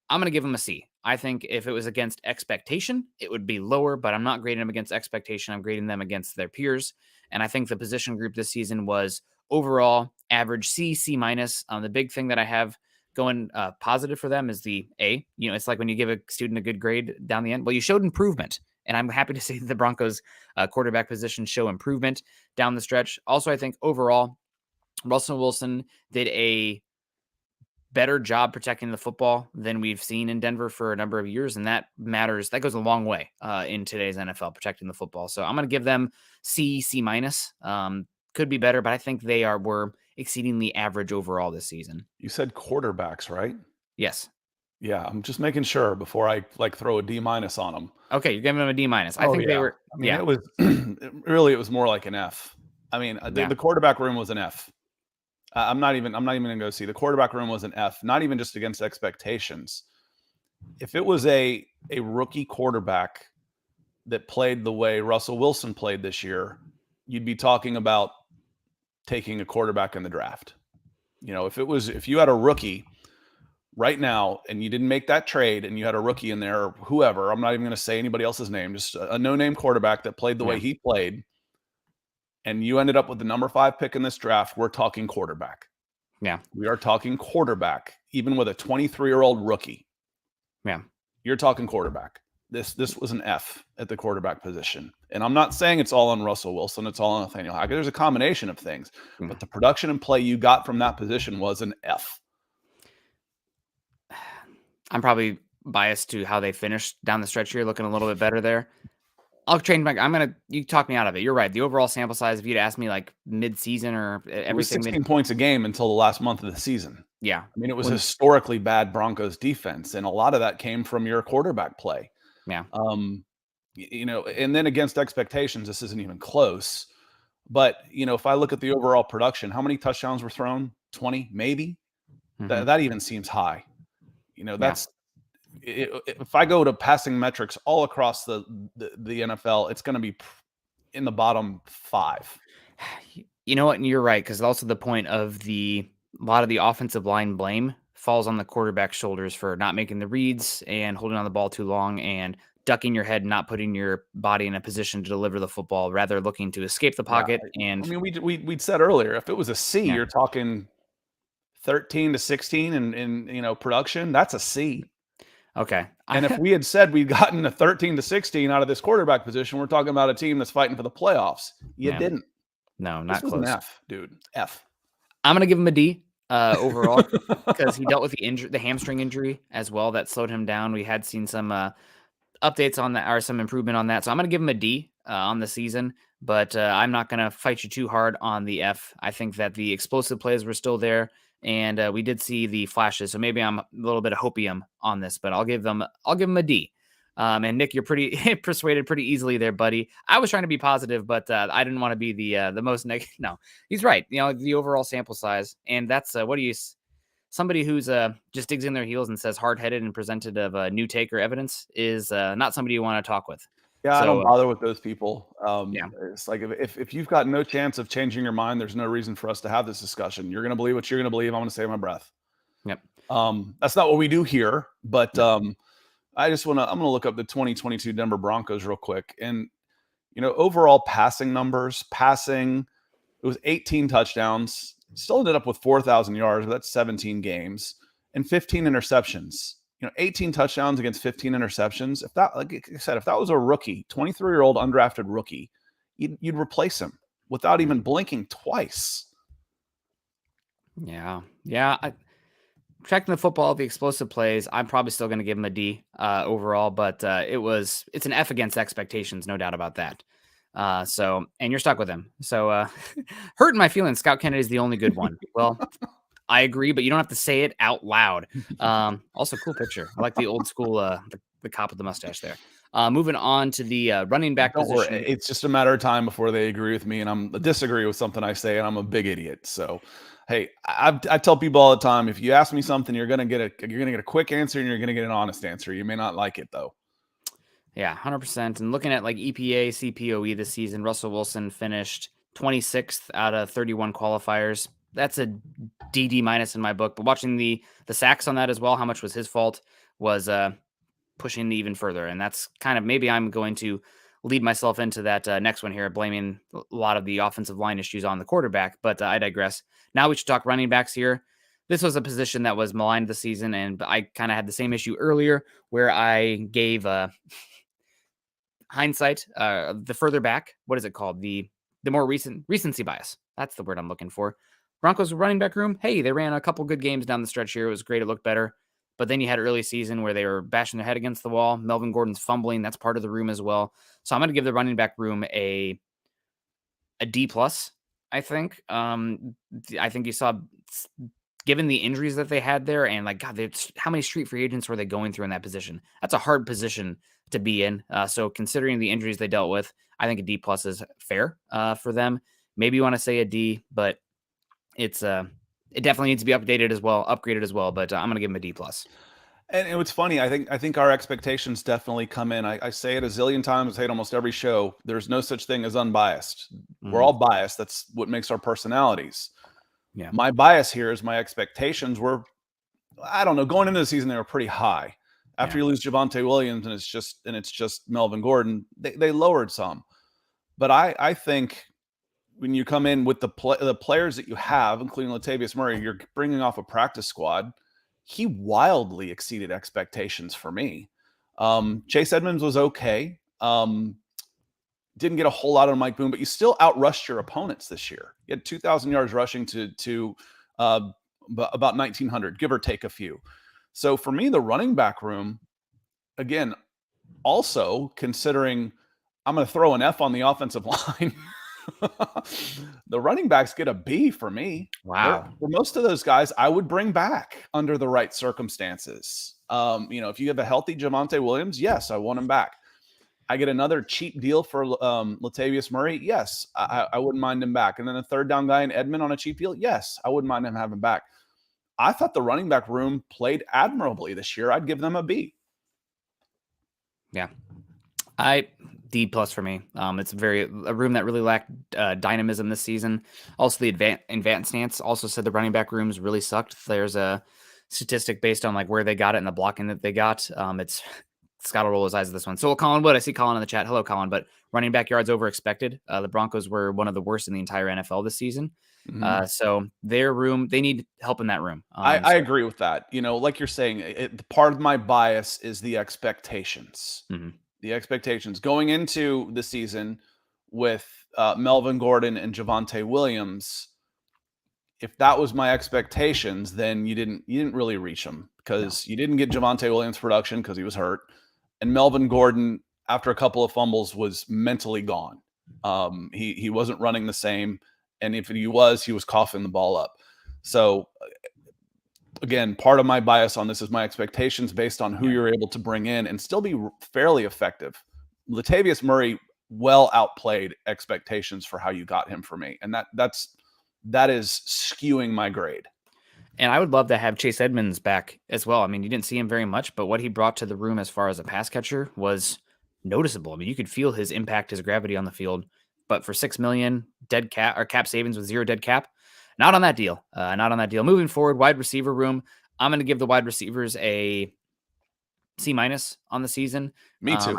I'm going to give them a C. I think if it was against expectation, it would be lower, but I'm not grading them against expectation. I'm grading them against their peers. And I think the position group this season was overall average C, C minus. The big thing that I have going positive for them is the A. It's like when you give a student a good grade down the end. Well, you showed improvement. And I'm happy to see that the Broncos quarterback position show improvement down the stretch. Also, I think overall, Russell Wilson did a better job protecting the football than we've seen in Denver for a number of years, and that matters. That goes a long way in today's NFL, protecting the football. So I'm going to give them C minus. Could be better, but I think were exceedingly average overall this season. You said quarterbacks, right? Yes. Yeah, I'm just making sure before I throw a D- on them. Okay, you're giving them a D minus. I Oh think they yeah. were. I mean, Yeah. it was really, it was more like an F. I mean, Yeah. the quarterback room was an F. I'm not even going to go see. The quarterback room was an F, not even just against expectations. If it was a rookie quarterback that played the way Russell Wilson played this year, you'd be talking about taking a quarterback in the draft. You know, if you had a rookie right now and you didn't make that trade and you had a rookie in there or whoever, I'm not even going to say anybody else's name, just a no-name quarterback that played the way he played, and you ended up with the number 5 pick in this draft, we're talking quarterback. Yeah. We are talking quarterback, even with a 23-year-old rookie. Yeah. You're talking quarterback. This was an F at the quarterback position. And I'm not saying it's all on Russell Wilson. It's all on Nathaniel Hackett. There's a combination of things. But the production and play you got from that position was an F. I'm probably biased to how they finished down the stretch here, looking a little bit better there. I'll change my. You talk me out of it. You're right. The overall sample size, if you'd asked me like mid-season or everything, it was 16 points a game until the last month of the season. Yeah. I mean, it was historically bad Broncos defense, and a lot of that came from your quarterback play. Yeah. You know, and then against expectations, this isn't even close. But, you know, if I look at the overall production, how many touchdowns were thrown? 20, maybe? Mm-hmm. That even seems high. You know, that's if I go to passing metrics all across the NFL, it's going to be in the bottom 5. You know what? And you're right, because also the point of a lot of the offensive line blame falls on the quarterback's shoulders for not making the reads and holding on the ball too long and ducking your head, not putting your body in a position to deliver the football, rather looking to escape the pocket. And I mean, we'd said earlier, if it was a C, you're talking 13 to 16 in you know, production. That's a C. Okay. And if we had said we'd gotten a 13 to 16 out of this quarterback position, we're talking about a team that's fighting for the playoffs. You didn't. No, not this was close. An F, dude. F. I'm gonna give him a D overall because he dealt with the hamstring injury as well that slowed him down. We had seen some updates on that, or some improvement on that. So I'm going to give him a D on the season, but I'm not going to fight you too hard on the F. I think that the explosive plays were still there, and we did see the flashes. So maybe I'm a little bit of hopium on this, but I'll give him a D. And Nick, you're pretty persuaded pretty easily there, buddy. I was trying to be positive, but I didn't want to be the most negative. No, he's right. You know, the overall sample size, and that's somebody who's just digs in their heels and says hard-headed and presented of new take or evidence is not somebody you want to talk with. Yeah, so, I don't bother with those people. Yeah. It's like if you've got no chance of changing your mind, there's no reason for us to have this discussion. You're going to believe what you're going to believe. I'm going to save my breath. Yep. That's not what we do here, but I'm going to look up the 2022 Denver Broncos real quick. And, you know, overall passing numbers, it was 18 touchdowns, still ended up with 4,000 yards. That's 17 games and 15 interceptions. You know, 18 touchdowns against 15 interceptions. If that, like I said, if that was a rookie, 23-year-old undrafted rookie, you'd replace him without even blinking twice. Yeah. Protecting the football, the explosive plays, I'm probably still going to give him a D overall, but it's an F against expectations, no doubt about that. So, and you're stuck with him. So, hurting my feelings, Scott Kennedy is the only good one. Well, I agree, but you don't have to say it out loud. Also, cool picture. I like the old school, the cop with the mustache there. Moving on to the running back position. Worry. It's just a matter of time before they agree with me and I'm disagree with something I say, and I'm a big idiot. So, hey, I tell people all the time, if you ask me something, you're gonna get a quick answer and you're gonna get an honest answer. You may not like it though. Yeah, 100%. And looking at like EPA, CPOE this season, Russell Wilson finished 26th out of 31 qualifiers. That's a DD minus in my book. But watching the sacks on that as well, how much was his fault, was pushing even further. And that's kind of, maybe I'm going to lead myself into that next one here, blaming a lot of the offensive line issues on the quarterback. But I digress. Now we should talk running backs here. This was a position that was maligned this season, and I kind of had the same issue earlier where I gave hindsight, the further back, what is it called? The more recency bias. That's the word I'm looking for. Broncos running back room, hey, they ran a couple good games down the stretch here. It was great. It looked better. But then you had early season where they were bashing their head against the wall. Melvin Gordon's fumbling. That's part of the room as well. So I'm going to give the running back room a D plus, I think. I think you saw, given the injuries that they had there, and like, God, how many street free agents were they going through in that position? That's a hard position to be in. So considering the injuries they dealt with, I think a D plus is fair for them. Maybe you want to say a D, but it definitely needs to be updated as well, upgraded as well. But I'm going to give them a D plus. And it was funny. I think our expectations definitely come in. I say it a zillion times. I say it almost every show. There's no such thing as unbiased. We're all biased. That's what makes our personalities. Yeah. My bias here is my expectations were, I don't know, going into the season they were pretty high. After you lose Javonte Williams and it's just Melvin Gordon, they lowered some. But I think when you come in with the players that you have, including Latavius Murray, you're bringing off a practice squad. He wildly exceeded expectations for me. Chase Edmonds was okay. Didn't get a whole lot on Mike Boone, but you still outrushed your opponents this year. You had 2,000 yards rushing to about 1,900, give or take a few. So for me, the running back room, again, also considering I'm going to throw an F on the offensive line. The running backs get a B for me. Wow. For most of those guys, I would bring back under the right circumstances. If you have a healthy Javonte Williams, yes, I want him back. I get another cheap deal for Latavius Murray. Yes, I wouldn't mind him back. And then a third down guy in Edmond on a cheap deal. Yes, I wouldn't mind him having back. I thought the running back room played admirably this year. I'd give them a B. Yeah. D plus for me. It's a room that really lacked dynamism this season. Also, the advanced stance also said the running back rooms really sucked. There's a statistic based on like where they got it and the blocking that they got. It's Scott will roll his eyes at this one. So Colin Wood, I see Colin in the chat. Hello, Colin. But running back yards over expected. The Broncos were one of the worst in the entire NFL this season. Mm-hmm. So their room, they need help in that room. I agree with that. Like you're saying, part of my bias is the expectations. Mm-hmm. The expectations going into the season with Melvin Gordon and Javonte Williams. If that was my expectations, then you didn't really reach them because you didn't get Javonte Williams production because he was hurt, and Melvin Gordon, after a couple of fumbles, was mentally gone. He wasn't running the same, and if he was coughing the ball up. So again, part of my bias on this is my expectations based on who you're able to bring in and still be fairly effective. Latavius Murray well outplayed expectations for how you got him for me, and that is skewing my grade. And I would love to have Chase Edmonds back as well. I mean, you didn't see him very much, but what he brought to the room as far as a pass catcher was noticeable. I mean, you could feel his impact, his gravity on the field. But for $6 million dead cap or cap savings with zero dead cap, not on that deal. Not on that deal. Moving forward, wide receiver room. I'm going to give the wide receivers a C- on the season. Me too.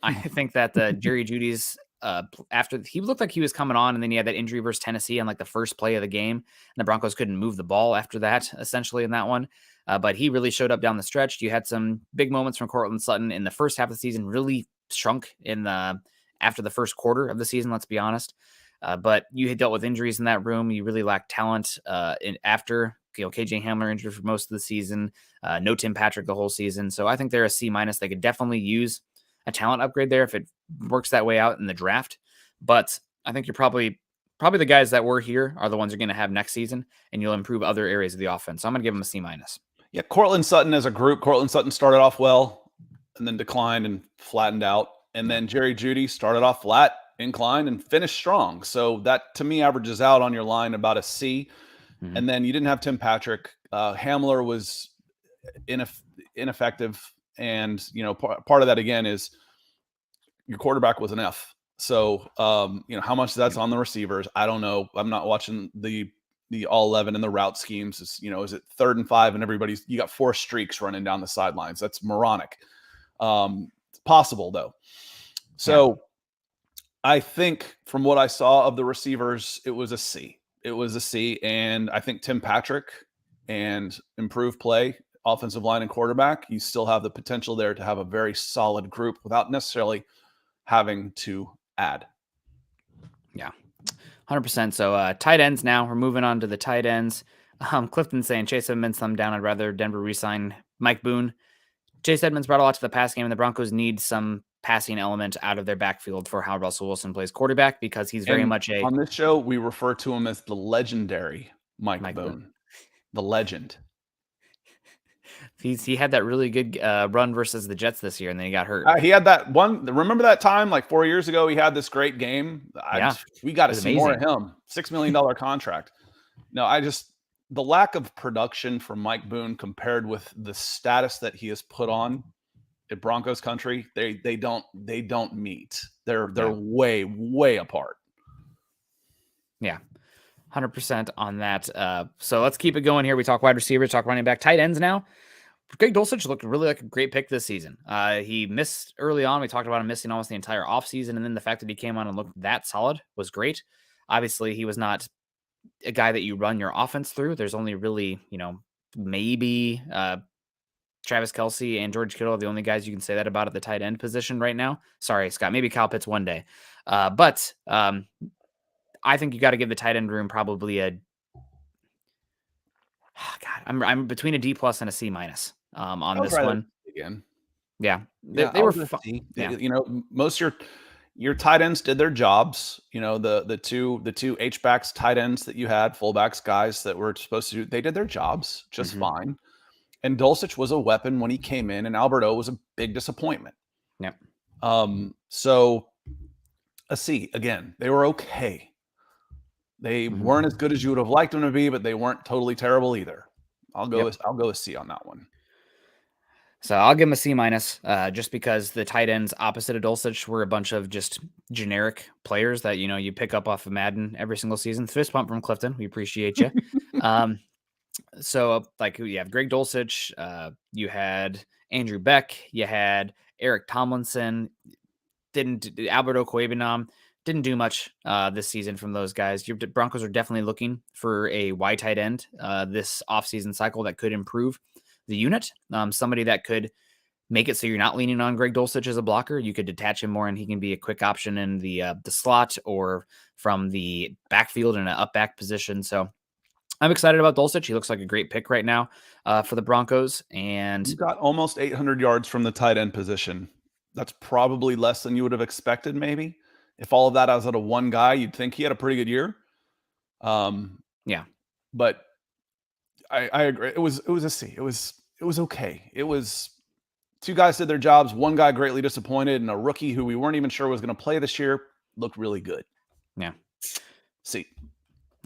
I think that the Jerry Jeudy's after he looked like he was coming on, and then he had that injury versus Tennessee on like the first play of the game, and the Broncos couldn't move the ball after that, essentially in that one. But he really showed up down the stretch. You had some big moments from Cortland Sutton in the first half of the season. Really shrunk in after the first quarter of the season. Let's be honest. But you had dealt with injuries in that room. You really lacked talent after. KJ Hamler injured for most of the season. No Tim Patrick the whole season. So I think they're a C-. They could definitely use a talent upgrade there if it works that way out in the draft. But I think you're probably the guys that were here are the ones you're going to have next season, and you'll improve other areas of the offense. So I'm going to give them a C-. Yeah, Cortland Sutton as a group. Cortland Sutton started off well and then declined and flattened out. And then Jerry Jeudy started off flat, inclined, and finished strong. So that, to me, averages out on your line about a C. Mm-hmm. And then you didn't have Tim Patrick. Hamler was ineffective. And, part of that, again, is your quarterback was an F. So, how much that's on the receivers, I don't know. I'm not watching the all 11 and the route schemes. Is it 3rd and 5 and you got 4 streaks running down the sidelines. That's moronic. It's possible though. So I think from what I saw of the receivers, it was a C. And I think Tim Patrick and improved play, offensive line and quarterback, you still have the potential there to have a very solid group without necessarily having to add. Yeah. 100%. So tight ends now. We're moving on to the tight ends. Clifton saying Chase Edmonds thumb down. I'd rather Denver re-sign Mike Boone. Chase Edmonds brought a lot to the pass game, and the Broncos need some passing element out of their backfield for how Russell Wilson plays quarterback, because he's very And much a on this show, we refer to him as the legendary Mike Mike Boone. Boone. The legend. He had that really good run versus the Jets this year, and then he got hurt. He had that one. Remember that time, like 4 years ago, he had this great game. We got to see more of him. $6 million contract. No, the lack of production from Mike Boone compared with the status that he has put on at Broncos country, they don't meet. They're way apart. Yeah. 100% on that. So let's keep it going here. We talk wide receivers, talk running back, tight ends now. Greg Dulcich looked really like a great pick this season. He missed early on. We talked about him missing almost the entire offseason, and then the fact that he came on and looked that solid was great. Obviously, he was not a guy that you run your offense through. There's only really, maybe Travis Kelce and George Kittle are the only guys you can say that about at the tight end position right now. Sorry, Scott. Maybe Kyle Pitts one day. But I think you got to give the tight end room probably a God. I'm between a D plus and a C minus on this one. Again, yeah, they were. Yeah. Most of your tight ends did their jobs. The two H backs, tight ends that you had, fullbacks, guys that were supposed to do. They did their jobs just fine. And Dulcich was a weapon when he came in, and Alberto was a big disappointment. Yep. So a C again. They were okay. They weren't as good as you would have liked them to be, but they weren't totally terrible either. I'll go with C on that one. So I'll give him a C minus, just because the tight ends opposite of Dulcich were a bunch of just generic players that you pick up off of Madden every single season. Fist pump from Clifton. We appreciate you. So like you have Greg Dulcich, you had Andrew Beck, you had Eric Tomlinson, Alberto Cuebanam. Didn't do much this season from those guys. Your Broncos are definitely looking for a wide tight end this offseason cycle that could improve the unit. Somebody that could make it so you're not leaning on Greg Dulcich as a blocker. You could detach him more, and he can be a quick option in the slot or from the backfield in an up back position. So I'm excited about Dulcich. He looks like a great pick right now for the Broncos. And you got almost 800 yards from the tight end position. That's probably less than you would have expected, maybe. If all of that was out of one guy, you'd think he had a pretty good year. Yeah. But I agree. It was a C. It was okay. It was two guys did their jobs. One guy greatly disappointed, and a rookie who we weren't even sure was going to play this year looked really good. Yeah. C.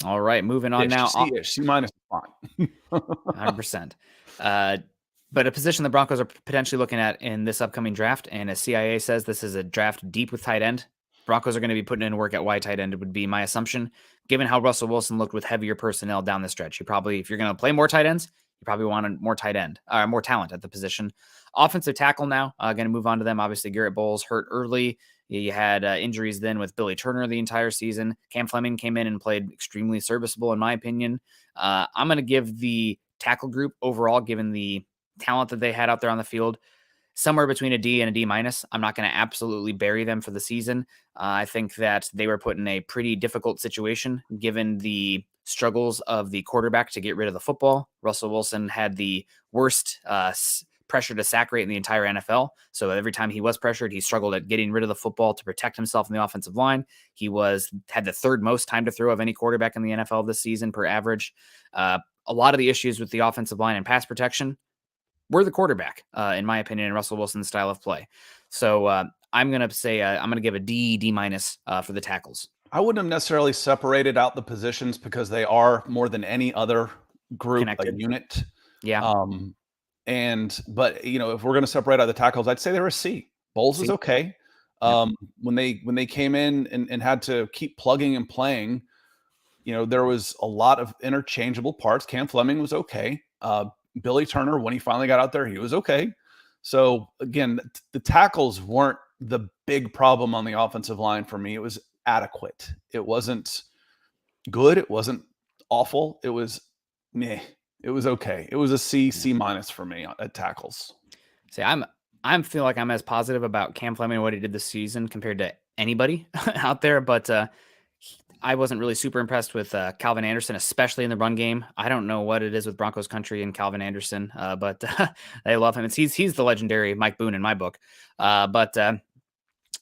All right, moving on now. C minus fine. 100%. But a position the Broncos are potentially looking at in this upcoming draft, and as CIA says, this is a draft deep with tight end. Broncos are going to be putting in work at wide tight end, it would be my assumption, given how Russell Wilson looked with heavier personnel down the stretch. If you're going to play more tight ends, you probably want more tight end, more talent at the position. Offensive tackle now, going to move on to them. Obviously, Garrett Bowles hurt early. You had injuries then with Billy Turner the entire season. Cam Fleming came in and played extremely serviceable, in my opinion. I'm going to give the tackle group overall, given the talent that they had out there on the field, somewhere between a D and a D minus. I'm not going to absolutely bury them for the season. I think that they were put in a pretty difficult situation given the struggles of the quarterback to get rid of the football. Russell Wilson had the worst pressure to sack rate in the entire NFL. So every time he was pressured, he struggled at getting rid of the football to protect himself in the offensive line. He had the third most time to throw of any quarterback in the NFL this season per average. A lot of the issues with the offensive line and pass protection were the quarterback, in my opinion, and Russell Wilson's style of play. So I'm going to say I'm going to give a D minus for the tackles. I wouldn't have necessarily separated out the positions because they are more than any other group Connected. a unit. Yeah. But if we're going to separate out the tackles, I'd say they were a C. Bowles was okay. When they came in and had to keep plugging and playing, there was a lot of interchangeable parts. Cam Fleming was okay. Billy Turner, when he finally got out there, he was okay. So again, the tackles weren't the big problem on the offensive line for me. It was adequate. It wasn't good. It wasn't awful. It was meh. It was okay. It was a C minus for me at tackles. See, I feel like I'm as positive about Cam Fleming and what he did this season compared to anybody out there, but I wasn't really super impressed with Calvin Anderson, especially in the run game. I don't know what it is with Broncos country and Calvin Anderson, but they love him. He's the legendary Mike Boone in my book. But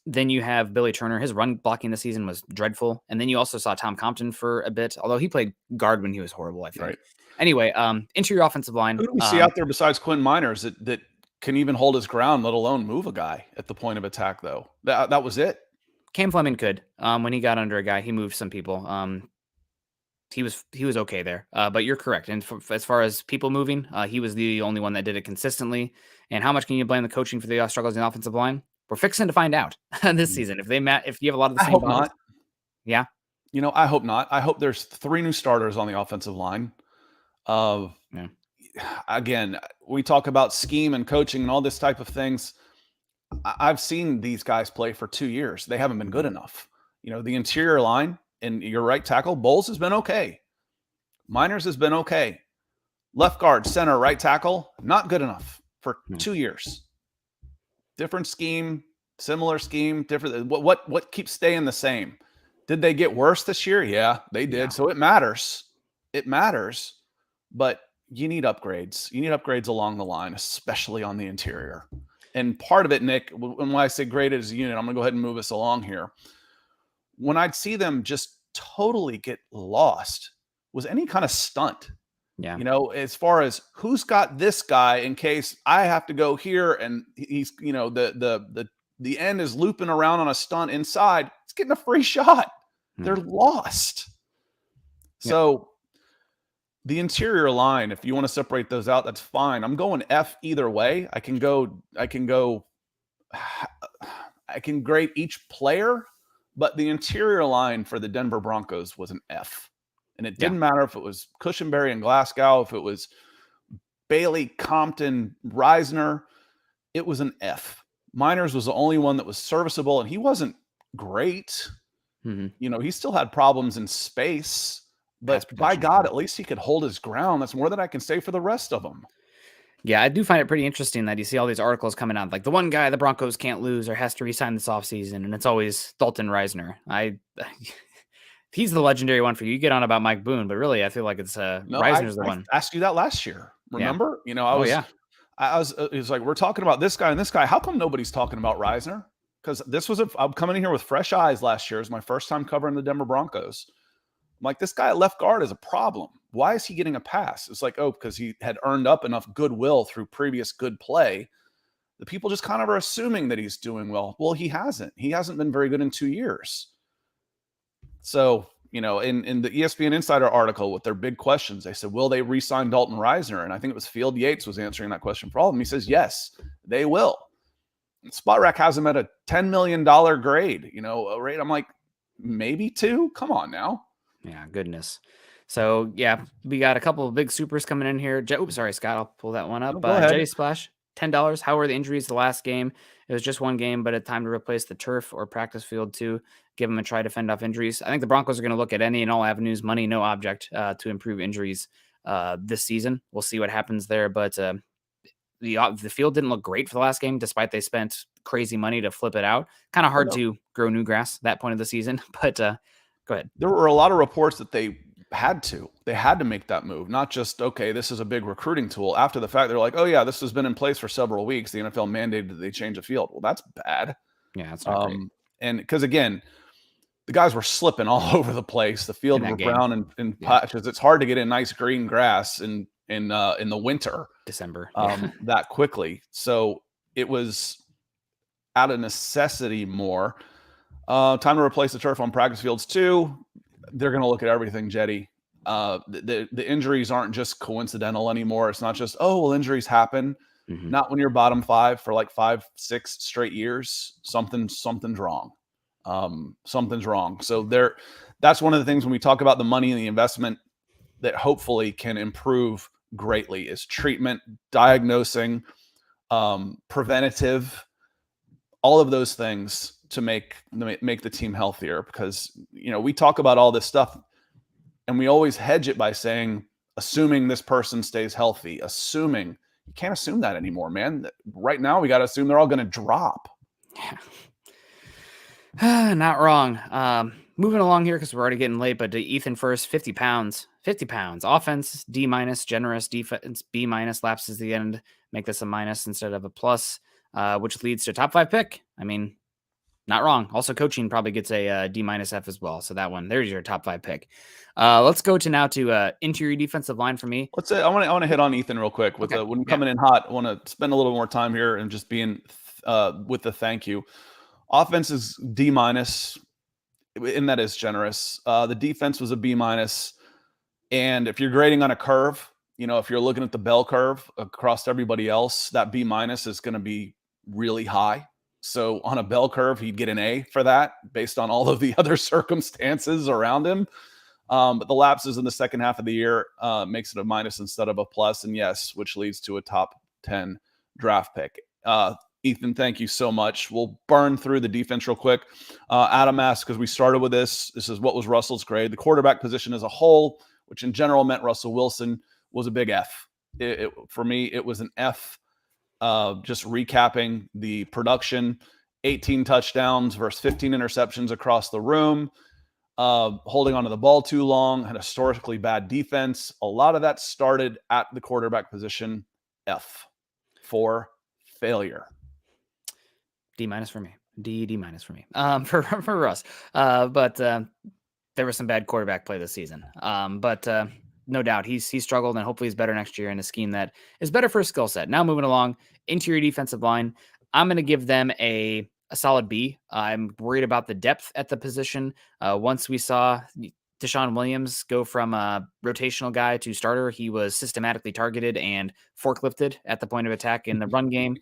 then you have Billy Turner. His run blocking this season was dreadful. And then you also saw Tom Compton for a bit, although he played guard when he was horrible, I think. Right. Anyway, interior offensive line. Who do we see out there besides Quinn Miners that can even hold his ground, let alone move a guy at the point of attack, though? That was it. Cam Fleming could. When he got under a guy, he moved some people. He was okay there. But you're correct. And as far as people moving, he was the only one that did it consistently. And how much can you blame the coaching for the struggles in the offensive line? We're fixing to find out this season. If you have a lot of the same bodies. Not. Yeah. I hope not. I hope there's 3 new starters on the offensive line. Again, we talk about scheme and coaching and all this type of things. I've seen these guys play for 2 years. They haven't been good enough. The interior line and your right tackle, Bowles has been okay. Miners has been okay. Left guard, center, right tackle, not good enough for 2 years. Different scheme, similar scheme, different. What keeps staying the same? Did they get worse this year? Yeah, they did. Yeah. So it matters. It matters. But you need upgrades. You need upgrades along the line, especially on the interior. And part of it, Nick, when I say great as a unit, I'm going to go ahead and move us along here. When I'd see them just totally get lost was any kind of stunt. Yeah. As far as who's got this guy in case I have to go here and he's, the end is looping around on a stunt inside. It's getting a free shot. They're lost. So the interior line, if you want to separate those out, that's fine. I'm going F either way. I can grade each player, but the interior line for the Denver Broncos was an F. And it didn't matter if it was Cushenberry and Glasgow, if it was Bailey, Compton, Reisner, it was an F. Miners was the only one that was serviceable, and he wasn't great. Mm-hmm. He still had problems in space, but by God, at least he could hold his ground. That's more than I can say for the rest of them. Yeah, I do find it pretty interesting that you see all these articles coming out, like the one guy the Broncos can't lose or has to resign this offseason, and it's always Dalton Reisner. He's the legendary one for you. You get on about Mike Boone, but really, I feel like it's Reisner's the one. I asked you that last year. Remember? It was like, we're talking about this guy and this guy. How come nobody's talking about Reisner? Because I'm coming in here with fresh eyes last year. It was my first time covering the Denver Broncos. I'm like, this guy at left guard is a problem. Why is he getting a pass? It's like, because he had earned up enough goodwill through previous good play. The people just kind of are assuming that he's doing well. Well, he hasn't. He hasn't been very good in 2 years. So, in the ESPN Insider article with their big questions, they said, will they re-sign Dalton Reisner? And I think it was Field Yates was answering that question for all of them. He says, yes, they will. Spot Rack has him at a $10 million grade, rate. I'm like, maybe 2? Come on now. Yeah, goodness. So, we got a couple of big supers coming in here. Sorry, Scott. I'll pull that one up. Jetty Splash, $10. How were the injuries the last game? It was just one game, but it's time to replace the turf or practice field to give them a try to fend off injuries. I think the Broncos are going to look at any and all avenues, money, no object, to improve injuries this season. We'll see what happens there. But the field didn't look great for the last game, despite they spent crazy money to flip it out. Kind of hard to grow new grass that point of the season. But go ahead. There were a lot of reports that they had to make that move, not just, okay, this is a big recruiting tool. After the fact, they're like, oh yeah, this has been in place for several weeks. The NFL mandated that they change the field. Well, that's bad. Yeah, that's not great. And because again, the guys were slipping all over the place. The field were brown and patches. It's hard to get in nice green grass in the winter, December, that quickly. So it was out of necessity more. Time to replace the turf on practice fields too. They're going to look at everything, Jetty. The injuries aren't just coincidental anymore. It's not just, injuries happen. Mm-hmm. Not when you're bottom 5 for like 5-6 straight years. Something's wrong. Something's wrong. So that's one of the things when we talk about the money and the investment that hopefully can improve greatly is treatment, diagnosing, preventative, all of those things to make the team healthier, because we talk about all this stuff and we always hedge it by saying, assuming this person stays healthy, assuming. You can't assume that anymore, man. Right now we got to assume they're all going to drop. Yeah. Not wrong. Moving along here because we're already getting late, but Ethan first, 50 pounds. 50 pounds. Offense, D minus. Generous. Defense, B minus. Lapses the end. Make this a minus instead of a plus, which leads to top 5 pick. I mean, not wrong. Also, coaching probably gets a D minus F as well. So that one, there's your top 5 pick. Let's go to interior defensive line for me. Let's say I want to hit on Ethan real quick with when coming in hot. I want to spend a little more time here and just being with the thank you. Offense is D minus, and that is generous. The defense was a B minus, and if you're grading on a curve, if you're looking at the bell curve across everybody else, that B minus is going to be really high. So on a bell curve, he'd get an A for that based on all of the other circumstances around him. But the lapses in the second half of the year makes it a minus instead of a plus. And yes, which leads to a top 10 draft pick. Ethan, thank you so much. We'll burn through the defense real quick. Adam asked, because we started with this is what was Russell's grade. The quarterback position as a whole, which in general meant Russell Wilson, was a big F. For me, it was an F. Just recapping the production, 18 touchdowns versus 15 interceptions across the room. Holding onto the ball too long, had historically bad defense. A lot of that started at the quarterback position. F for failure. D minus for me. D minus for me. For Russ. But there was some bad quarterback play this season. But no doubt he's struggled, and hopefully he's better next year in a scheme that is better for his skill set. Now moving along, interior defensive line. I'm going to give them a solid B. I'm worried about the depth at the position. Once we saw Deshaun Williams go from a rotational guy to starter, he was systematically targeted and forklifted at the point of attack in the run game.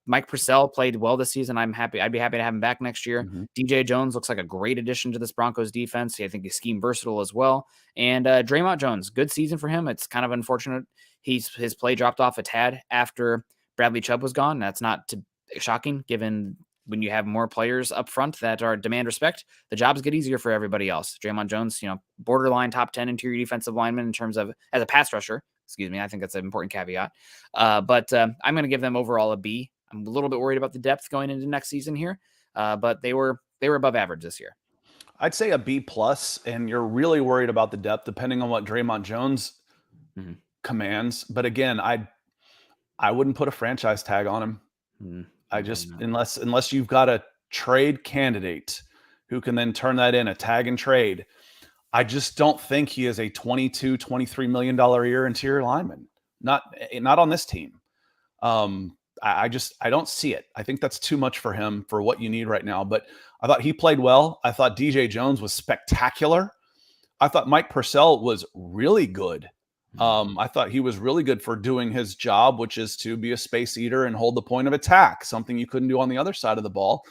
Mike Purcell played well this season. I'd be happy to have him back next year. Mm-hmm. DJ Jones looks like a great addition to this Broncos defense. I think he's scheme versatile as well. And Draymond Jones, good season for him. It's kind of unfortunate his play dropped off a tad after Bradley Chubb was gone. That's not shocking given when you have more players up front that are demand respect, the jobs get easier for everybody else. Draymond Jones, borderline top 10 interior defensive lineman in terms of as a pass rusher. Excuse me. I think that's an important caveat. But I'm going to give them overall a B. I'm a little bit worried about the depth going into next season here, but they were above average this year. I'd say a B plus, and you're really worried about the depth depending on what Draymond Jones commands. But again, I wouldn't put a franchise tag on him. I just unless you've got a trade candidate who can then turn that in a tag and trade, I just don't think he is a $22-23 million a year interior lineman. Not on this team. I don't see it. I think that's too much for him for what you need right now. But I thought he played well. I thought DJ Jones was spectacular. I thought Mike Purcell was really good. I thought he was really good for doing his job, which is to be a space eater and hold the point of attack, something you couldn't do on the other side of the ball.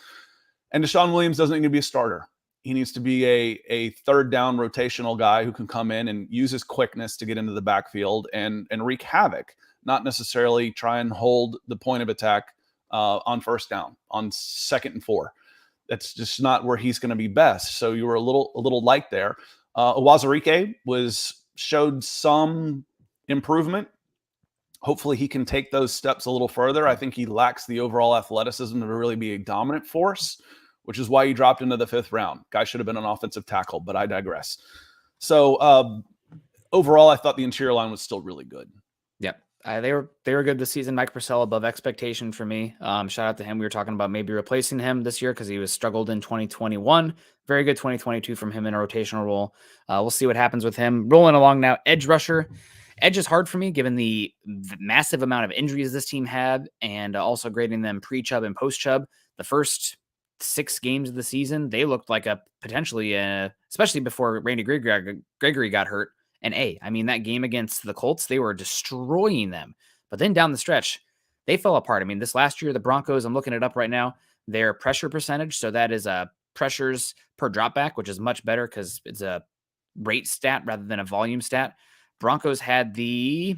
And Deshaun Williams doesn't need to be a starter. He needs to be a third down rotational guy who can come in and use his quickness to get into the backfield and wreak havoc, not necessarily try and hold the point of attack on first down, on 2nd and 4. That's just not where he's going to be best. So you were a little light there. Uwazurike showed some improvement. Hopefully he can take those steps a little further. I think he lacks the overall athleticism to really be a dominant force, which is why he dropped into the 5th round. Guy should have been an offensive tackle, but I digress. So overall, I thought the interior line was still really good. Yep. They were good this season. Mike Purcell above expectation for me. Shout out to him. We were talking about maybe replacing him this year because he was struggled in 2021. Very good 2022 from him in a rotational role. We'll see what happens with him. Rolling along now, edge rusher. Edge is hard for me given the massive amount of injuries this team had, and also grading them pre-Chubb and post-Chubb. The first 6 games of the season, they looked like a potentially, especially before Randy Gregory got hurt, an A. I mean, that game against the Colts, they were destroying them. But then down the stretch, they fell apart. I mean, this last year, the Broncos, I'm looking it up right now, their pressure percentage, so that is pressures per dropback, which is much better because it's a rate stat rather than a volume stat. Broncos had the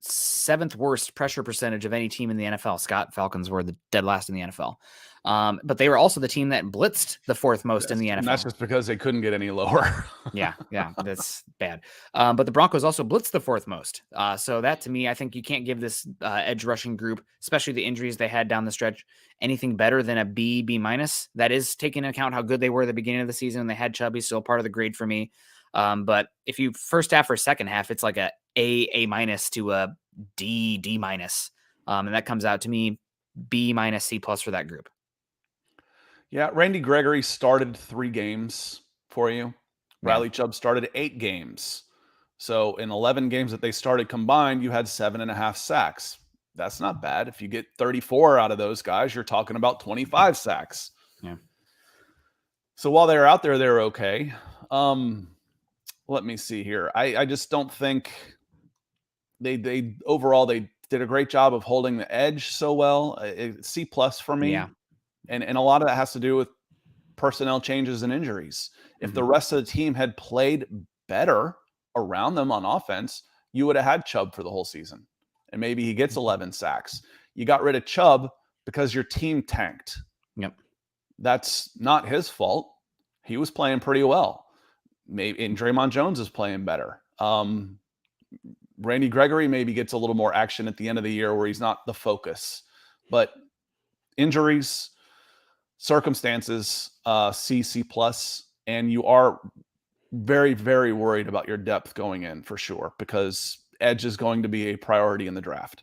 7th worst pressure percentage of any team in the NFL. Scott, Falcons were the dead last in the NFL. But they were also the team that blitzed the 4th most in the NFL. And that's just because they couldn't get any lower. yeah, that's bad. But the Broncos also blitzed the 4th most. So that, to me, I think you can't give this edge rushing group, especially the injuries they had down the stretch, anything better than a B, B minus. That is taking into account how good they were at the beginning of the season. They had Chubby, still part of the grade for me. But if you first half or second half, it's like A minus to a D minus. And that comes out to me B minus C plus for that group. Yeah, Randy Gregory started 3 games for you. Riley Chubb started 8 games. So in 11 games that they started combined, you had 7.5 sacks. That's not bad. If you get 34 out of those guys, you're talking about 25 sacks. Yeah. So while they're out there, they're okay. Let me see here. I just don't think they overall they did a great job of holding the edge so well. C plus for me. Yeah. And a lot of that has to do with personnel changes and injuries. If the rest of the team had played better around them on offense, you would have had Chubb for the whole season. And maybe he gets 11 sacks. You got rid of Chubb because your team tanked. Yep. That's not his fault. He was playing pretty well. And Draymond Jones is playing better. Randy Gregory maybe gets a little more action at the end of the year where he's not the focus. But injuries, circumstances, C plus, and you are very, very worried about your depth going in for sure, because edge is going to be a priority in the draft.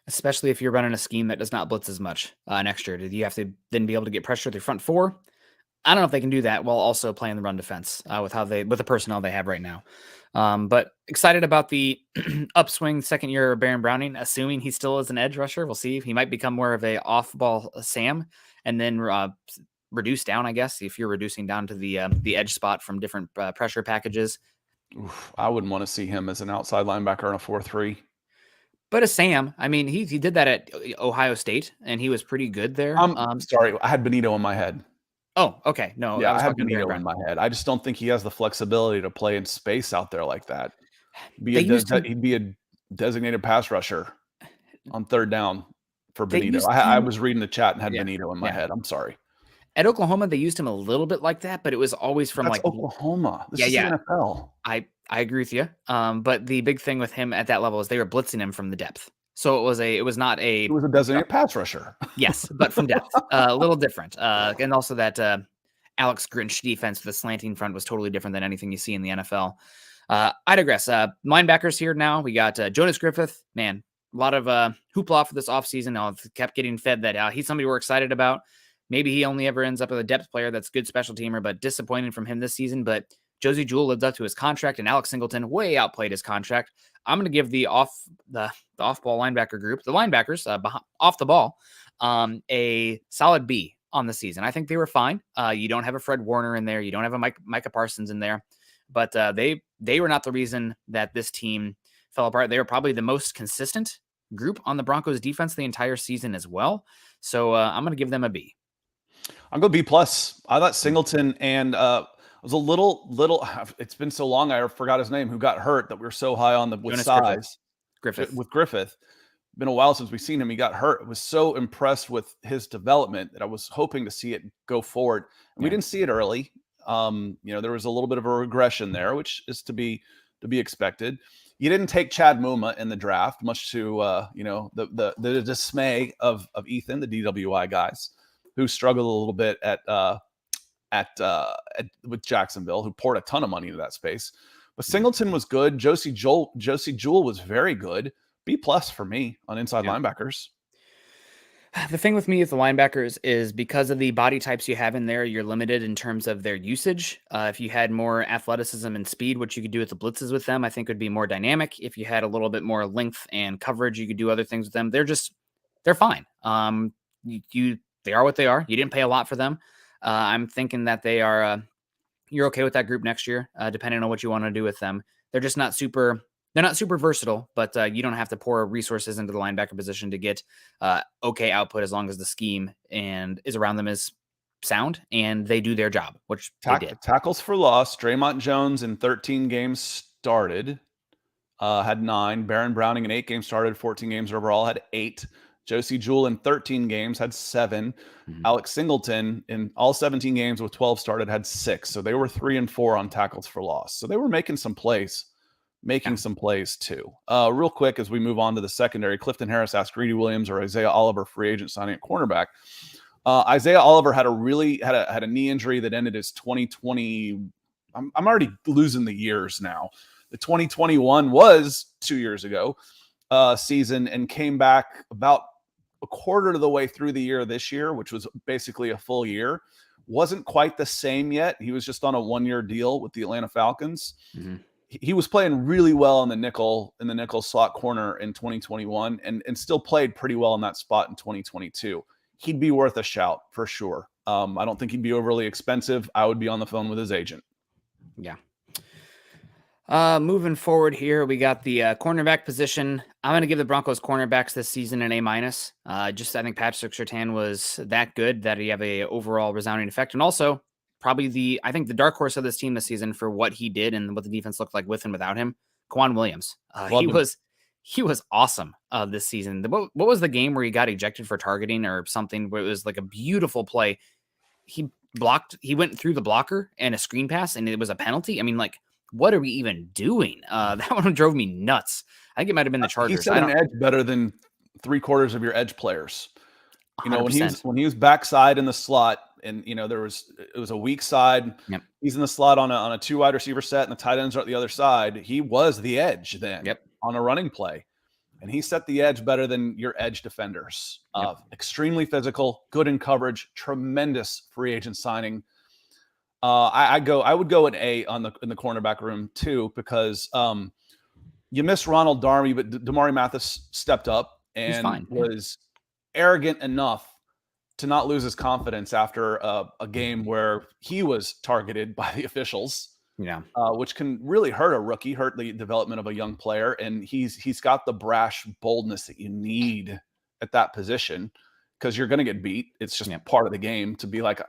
Especially if you're running a scheme that does not blitz as much next year. You have to then be able to get pressure at the front 4. I don't know if they can do that while also playing the run defense with the personnel they have right now. But excited about the upswing second year of Baron Browning, assuming he still is an edge rusher. We'll see. He might become more of a off-ball Sam and then reduce down, I guess, if you're reducing down to the edge spot from different pressure packages. Oof, I wouldn't want to see him as an outside linebacker in a 4-3. But a Sam, I mean, he did that at Ohio State, and he was pretty good there. Sorry, I had Benito in my head. Oh, okay. No, yeah, I had Benito in my head. I just don't think he has the flexibility to play in space out there like that. He'd be a designated pass rusher on 3rd down for Benito. I was reading the chat and had Benito in my head. I'm sorry. At Oklahoma, they used him a little bit like that, but it was always from That's Oklahoma. This is the NFL. I agree with you. But the big thing with him at that level is they were blitzing him from the depth. So it was a designated pass rusher. Yes, but from depth, a little different. And also that Alex Grinch defense with the slanting front was totally different than anything you see in the NFL. I digress. Linebackers here now. We got Jonas Griffith. Man, a lot of hoopla for this offseason. Kept getting fed that he's somebody we're excited about. Maybe he only ever ends up with a depth player that's good special teamer, but disappointing from him this season. But Josie Jewell lived up to his contract, and Alex Singleton way outplayed his contract. I'm going to give the off-ball linebacker group, the linebackers off the ball, a solid B on the season. I think they were fine. You don't have a Fred Warner in there. You don't have a Micah Parsons in there. But they were not the reason that this team fell apart. They were probably the most consistent group on the Broncos defense the entire season as well. So I'm going to give them a B. I'm going to B+. I thought Singleton and was a little. It's been so long, I forgot his name. Who got hurt that we were so high on with Jonas size? Griffith. With Griffith, been a while since we've seen him. He got hurt. I was so impressed with his development that I was hoping to see it go forward. And we didn't see it early. There was a little bit of a regression there, which is to be expected. You didn't take Chad Muma in the draft, much to the dismay of Ethan, the DWI guys, who struggled a little bit with Jacksonville, who poured a ton of money into that space. But Singleton was good. Josie Jewell was very good. B+ for me on inside linebackers. The thing with me with the linebackers is because of the body types you have in there, you're limited in terms of their usage. If you had more athleticism and speed, what you could do with the blitzes with them, I think would be more dynamic. If you had a little bit more length and coverage, you could do other things with them. They're fine. They are what they are. You didn't pay a lot for them. I'm thinking that they are, you're okay with that group next year, depending on what you want to do with them. They're just not super versatile, but you don't have to pour resources into the linebacker position to get okay output as long as the scheme and is around them is sound and they do their job, which they did. Tackles for loss. Draymond Jones in 13 games started. had 9. Baron Browning in 8 games started, 14 games overall, had 8. Josie Jewell in 13 games had 7. Alex Singleton in all 17 games with 12 started had 6. So they were 3 and 4 on tackles for loss. So they were making some plays, too. Real quick, as we move on to the secondary, Clifton Harris asked Greedy Williams or Isaiah Oliver free agent signing at cornerback. Isaiah Oliver had a knee injury that ended his 2020. I'm already losing the years now. The 2021 was 2 years ago season, and came back about a quarter of the way through the year this year, which was basically a full year. Wasn't quite the same yet. He was just on a 1-year deal with the Atlanta Falcons. He was playing really well in the nickel slot corner in 2021, and still played pretty well in that spot in 2022. He'd be worth a shout for sure. I don't think he'd be overly expensive. I would be on the phone with his agent. Yeah. Moving forward here, we got the cornerback position. I'm going to give the Broncos cornerbacks this season an A-. I think Patrick Surtain was that good that he have a overall resounding effect. And also probably the dark horse of this team this season for what he did and what the defense looked like with and without him, Kwan Williams. He was awesome this season. What was the game where he got ejected for targeting or something where it was like a beautiful play? He went through the blocker and a screen pass and it was a penalty. I mean, like, what are we even doing? That one drove me nuts. I think it might have been the Chargers. He set an edge better than 3/4 of your edge players. 100%. When he was backside in the slot, and it was a weak side. Yep. He's in the slot on a 2 wide receiver set, and the tight ends are at the other side. He was the edge then. Yep. On a running play, and he set the edge better than your edge defenders. Yep. Extremely physical, good in coverage, tremendous free agent signing. I would go an A in the cornerback room too, because you miss Ronald Darby, but Damari Mathis stepped up and was arrogant enough to not lose his confidence after a game where he was targeted by the officials. Yeah. Which can really hurt a rookie, hurt the development of a young player. And he's got the brash boldness that you need at that position, because you're going to get beat. It's just part of the game to be like,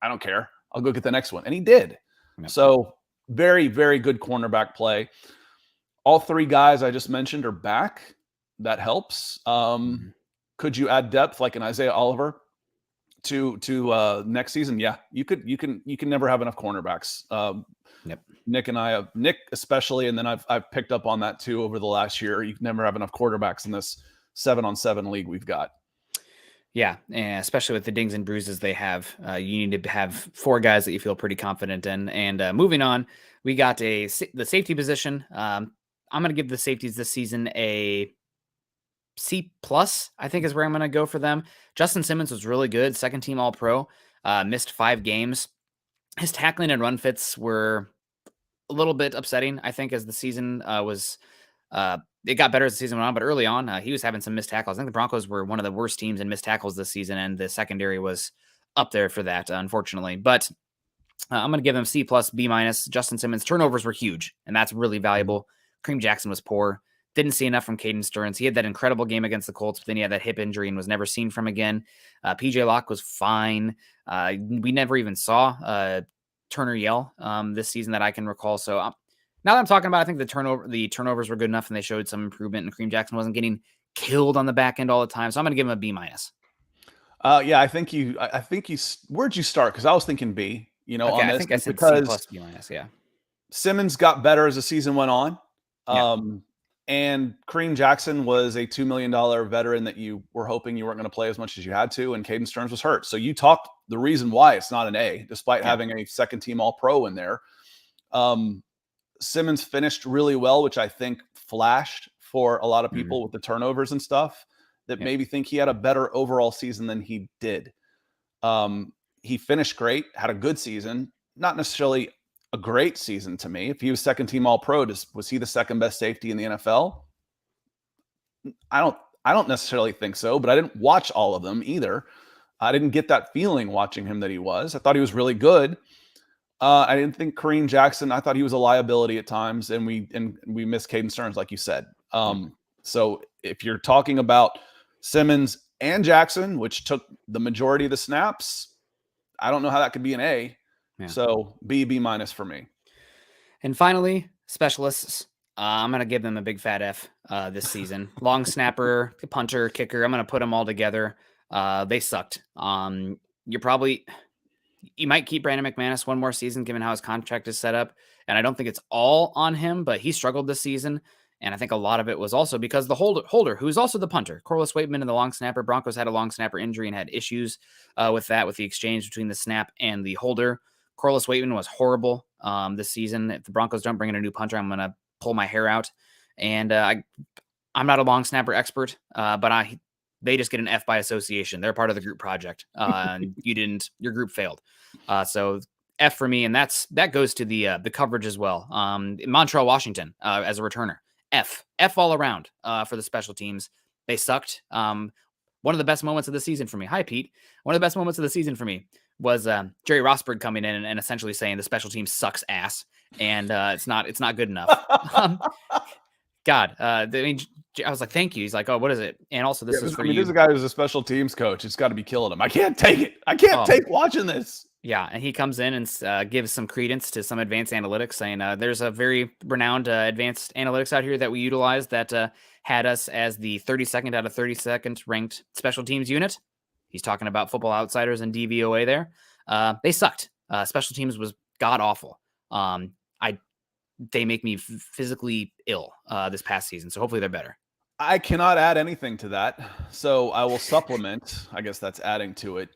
I don't care. I'll go get the next one. And he did. Yep. So very, very good cornerback play. All 3 guys I just mentioned are back. That helps. Could you add depth like an Isaiah Oliver to next season? Yeah, you can never have enough cornerbacks. Nick especially, and then I've picked up on that too over the last year. You can never have enough quarterbacks in this 7-on-7 league we've got. Yeah, and especially with the dings and bruises they have, you need to have 4 guys that you feel pretty confident in. And moving on, we got the safety position. I'm going to give the safeties this season a C+, I think is where I'm going to go for them. Justin Simmons was really good, second team All-Pro, missed 5 games. His tackling and run fits were a little bit upsetting, I think, as the season it got better as the season went on, but early on, he was having some missed tackles. I think the Broncos were one of the worst teams in missed tackles this season, and the secondary was up there for that, unfortunately. But I'm going to give him C+, B-. Justin Simmons' turnovers were huge, and that's really valuable. Kareem Jackson was poor. Didn't see enough from Caden Stearns. He had that incredible game against the Colts, but then he had that hip injury and was never seen from again. PJ Locke was fine. We never even saw Turner Yell this season that I can recall. So now that I'm talking about, I think the turnovers were good enough and they showed some improvement, and Kareem Jackson wasn't getting killed on the back end all the time. So I'm going to give him a B-. I think you, where'd you start? Cause I was thinking B, okay, on this, I think I said because C+, B-. Yeah. Simmons got better as the season went on. And Kareem Jackson was a $2 million veteran that you were hoping you weren't going to play as much as you had to. And Caden Stearns was hurt. So you talked the reason why it's not an A, despite having a second team All-Pro in there. Simmons finished really well, which I think flashed for a lot of people with the turnovers and stuff that maybe think he had a better overall season than he did. He finished great, had a good season, not necessarily a great season to me. If he was second team All-Pro, was he the second best safety in the NFL? I don't necessarily think so, but I didn't watch all of them either. I didn't get that feeling watching him that he was. I thought he was really good. I didn't think Kareem Jackson, I thought he was a liability at times, and we missed Caden Stearns, like you said. So if you're talking about Simmons and Jackson, which took the majority of the snaps, I don't know how that could be an A. Yeah. So B- for me. And finally, specialists. I'm going to give them a big fat F this season. Long snapper, punter, kicker. I'm going to put them all together. They sucked. You might keep Brandon McManus one more season, given how his contract is set up. And I don't think it's all on him, but he struggled this season. And I think a lot of it was also because the holder, who's also the punter, Corliss Waitman and the long snapper. Broncos had a long snapper injury and had issues with the exchange between the snap and the holder. Corliss Waitman was horrible this season. If the Broncos don't bring in a new punter, I'm going to pull my hair out. And I'm not a long snapper expert, but they just get an F by association. They're part of the group project. And your group failed. So F for me. And that goes to the coverage as well. Montreal, Washington, as a returner, F all around, for the special teams. They sucked. One of the best moments of the season for me. Hi, Pete. One of the best moments of the season for me was Jerry Rosberg coming in and essentially saying the special team sucks ass. And it's not good enough. God, I was like, thank you. He's like, oh, what is it? And also, this is for you. There's a guy who's a special teams coach. It's got to be killing him. I can't take it. I can't take watching this. Yeah, and he comes in and gives some credence to some advanced analytics, saying there's a very renowned advanced analytics out here that we utilize that had us as the 32nd out of 32nd ranked special teams unit. He's talking about Football Outsiders and DVOA there. They sucked. Special teams was god awful. They make me physically ill this past season, so hopefully they're better. I cannot add anything to that, so I will supplement. I guess that's adding to it.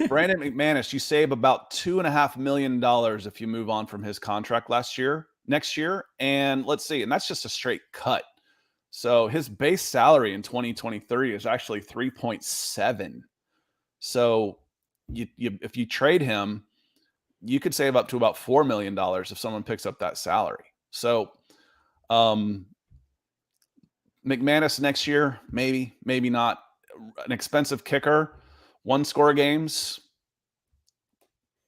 Brandon McManus, you save about $2.5 million if you move on from his contract next year. And let's see, and that's just a straight cut. So his base salary in 2023 is actually 3.7. So if you trade him, you could save up to about $4 million if someone picks up that salary. So McManus next year, maybe not. An expensive kicker, 1-score games.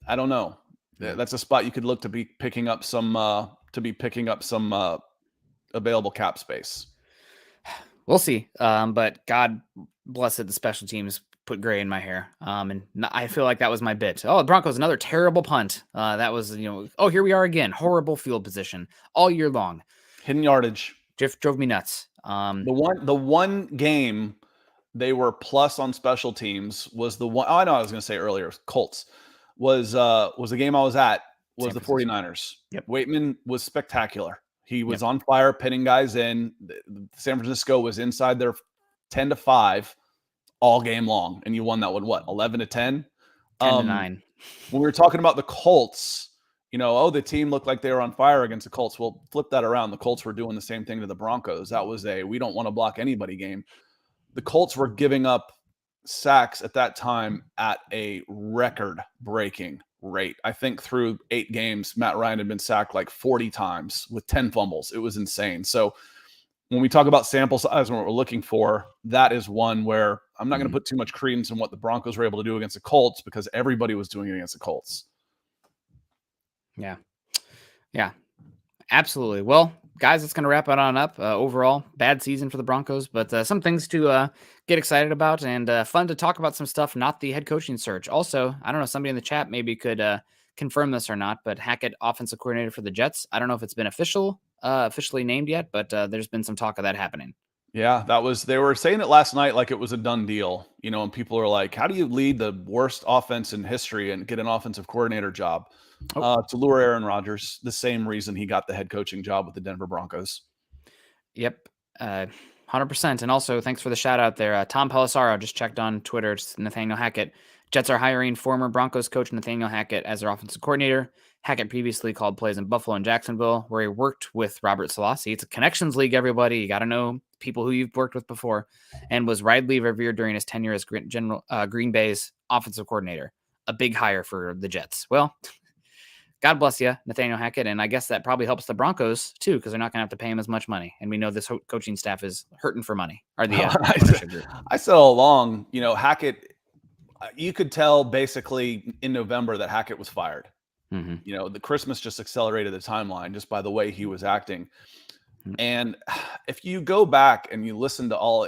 I don't know. That's a spot you could look to be picking up some available cap space. We'll see. But God bless it, the special teams put gray in my hair. And I feel like that was my bit. Oh, the Broncos, another terrible punt. That was, here we are again. Horrible field position all year long. Hidden yardage. Just drove me nuts. The one game they were plus on special teams was the one. Oh, I know I was going to say earlier. Colts was the game I was at. Was the 49ers. Yep. Waitman was spectacular. He was on fire, pinning guys in. San Francisco was inside their 10-5 all game long, and you won that one. What, 11-10? 10-9. When we were talking about the Colts, the team looked like they were on fire against the Colts. Well, flip that around. The Colts were doing the same thing to the Broncos. That was we don't want to block anybody game. The Colts were giving up sacks at that time at a record-breaking rate. I think through 8 games, Matt Ryan had been sacked like 40 times with 10 fumbles. It was insane. So when we talk about sample size and what we're looking for, that is one where I'm not going to put too much credence in what the Broncos were able to do against the Colts because everybody was doing it against the Colts. Yeah, absolutely. Well, guys, it's going to wrap it on up. Overall, bad season for the Broncos, but some things to get excited about and fun to talk about some stuff, not the head coaching search. Also, I don't know, somebody in the chat maybe could confirm this or not, but Hackett, offensive coordinator for the Jets. I don't know if it's been officially named yet, but there's been some talk of that happening. Yeah, they were saying it last night like it was a done deal, and people are like, how do you lead the worst offense in history and get an offensive coordinator job? To lure Aaron Rodgers, the same reason he got the head coaching job with the Denver Broncos. Yep, 100%. And also, thanks for the shout out there. Tom Pelissaro just checked on Twitter. It's Nathaniel Hackett. Jets are hiring former Broncos coach Nathaniel Hackett as their offensive coordinator. Hackett previously called plays in Buffalo and Jacksonville, where he worked with Robert Salassi. It's a connections league, everybody. You got to know people who you've worked with before, and was widely revered during his tenure as Green Bay's offensive coordinator. A big hire for the Jets. Well, God bless you, Nathaniel Hackett. And I guess that probably helps the Broncos too, because they're not going to have to pay him as much money. And we know this coaching staff is hurting for money. Or the I said all along, Hackett, you could tell basically in November that Hackett was fired. Mm-hmm. The Christmas just accelerated the timeline just by the way he was acting. Mm-hmm. And if you go back and you listen to all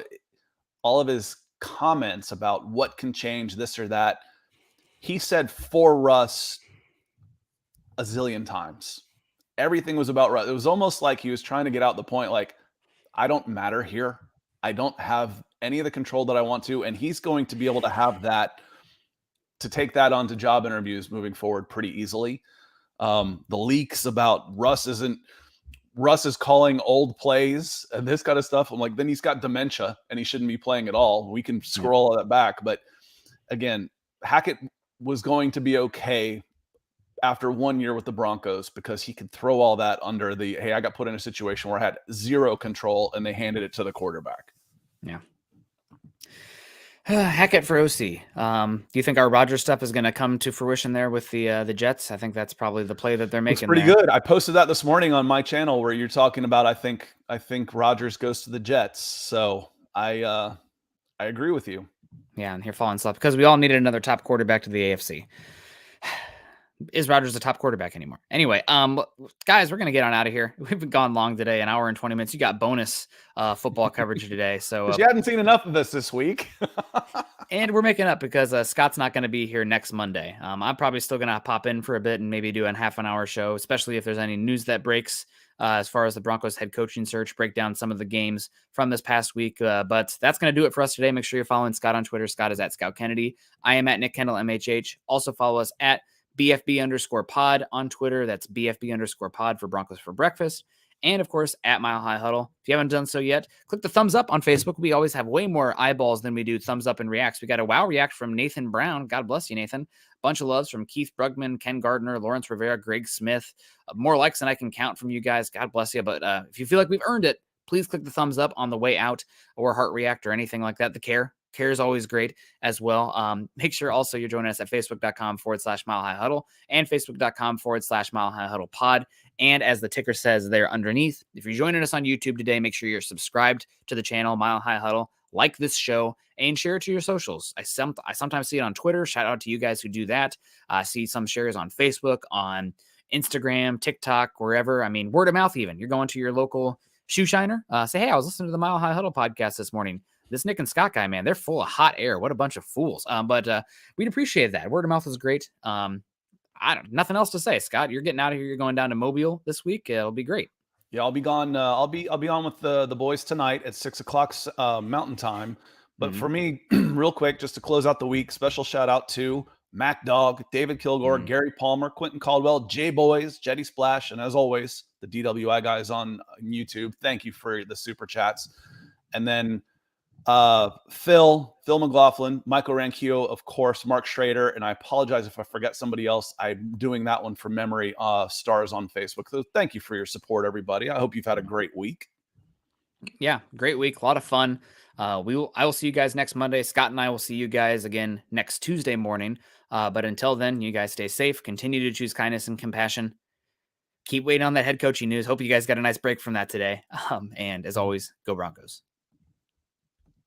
of his comments about what can change this or that, he said for Russ a zillion times. everything was about Russ. It was almost like he was trying to get out the point, like, I don't matter here. I don't have any of the control that I want to. And he's going to be able to have that, to take that onto job interviews moving forward pretty easily. The leaks about Russ is calling old plays and this kind of stuff. I'm like, then he's got dementia and he shouldn't be playing at all. We can scroll all that back. But again, Hackett was going to be okay after 1 year with the Broncos because he could throw all that under the, hey, I got put in a situation where I had zero control and they handed it to the quarterback. Yeah. Hackett for OC. Do you think our Rodgers stuff is going to come to fruition there with the Jets? I think that's probably the play that they're making. It's pretty good. I posted that this morning on my channel where you're talking about, I think Rodgers goes to the Jets. So I agree with you. Yeah, and here falling slap because we all needed another top quarterback to the AFC. Is Rodgers the top quarterback anymore? Anyway, guys, we're gonna get on out of here. We've been gone long today, an hour and 20 minutes. You got bonus football coverage today, so you hadn't seen enough of this week. And we're making up because Scott's not going to be here next Monday. I'm probably still going to pop in for a bit and maybe do a half an hour show, especially if there's any news that breaks as far as the Broncos head coaching search, break down some of the games from this past week. But that's going to do it for us today. Make sure you're following Scott on Twitter. Scott is at Scott Kennedy. I am at Nick Kendell MHH. Also follow us at BFB_pod on Twitter. That's BFB_pod for Broncos for Breakfast. And of course, at Mile High Huddle. If you haven't done so yet, click the thumbs up on Facebook. We always have way more eyeballs than we do thumbs up and reacts. We got a wow react from Nathan Brown. God bless you, Nathan. Bunch of loves from Keith Brugman, Ken Gardner, Lawrence Rivera, Greg Smith. More likes than I can count from you guys. God bless you. But if you feel like we've earned it, please click the thumbs up on the way out or heart react or anything like that. The care is always great as well. Make sure also you're joining us at facebook.com/Mile High Huddle and facebook.com/Mile High Huddle pod. And as the ticker says there underneath, if you're joining us on YouTube today, make sure you're subscribed to the channel Mile High Huddle, like this show, and share it to your socials. I sometimes see it on Twitter. Shout out to you guys who do that. I see some shares on Facebook, on Instagram, TikTok, wherever. I mean, word of mouth even. You're going to your local shoe shiner. Say, hey, I was listening to the Mile High Huddle podcast this morning. This Nick and Scott guy, man, they're full of hot air. What a bunch of fools. But we'd appreciate that. Word of mouth is great. Nothing else to say. Scott, you're getting out of here. You're going down to Mobile this week. It'll be great. Yeah, I'll be gone. I'll be on with the boys tonight at 6:00 Mountain Time. But for me, real quick, just to close out the week, special shout out to Mac Dog, David Kilgore, Gary Palmer, Quentin Caldwell, J Boys, Jetty Splash, and as always, the DWI guys on YouTube. Thank you for the super chats. And then Phil McLaughlin, Michael Ranquillo, of course, Mark Schrader, and I apologize if I forget somebody else. I'm doing that one from memory. Stars on Facebook. So thank you for your support, everybody. I hope you've had a great week. Yeah, great week, a lot of fun. I will see you guys next Monday. Scott and I will see you guys again next Tuesday morning. But until then, you guys stay safe. Continue to choose kindness and compassion. Keep waiting on that head coaching news. Hope you guys got a nice break from that today. And as always, go Broncos.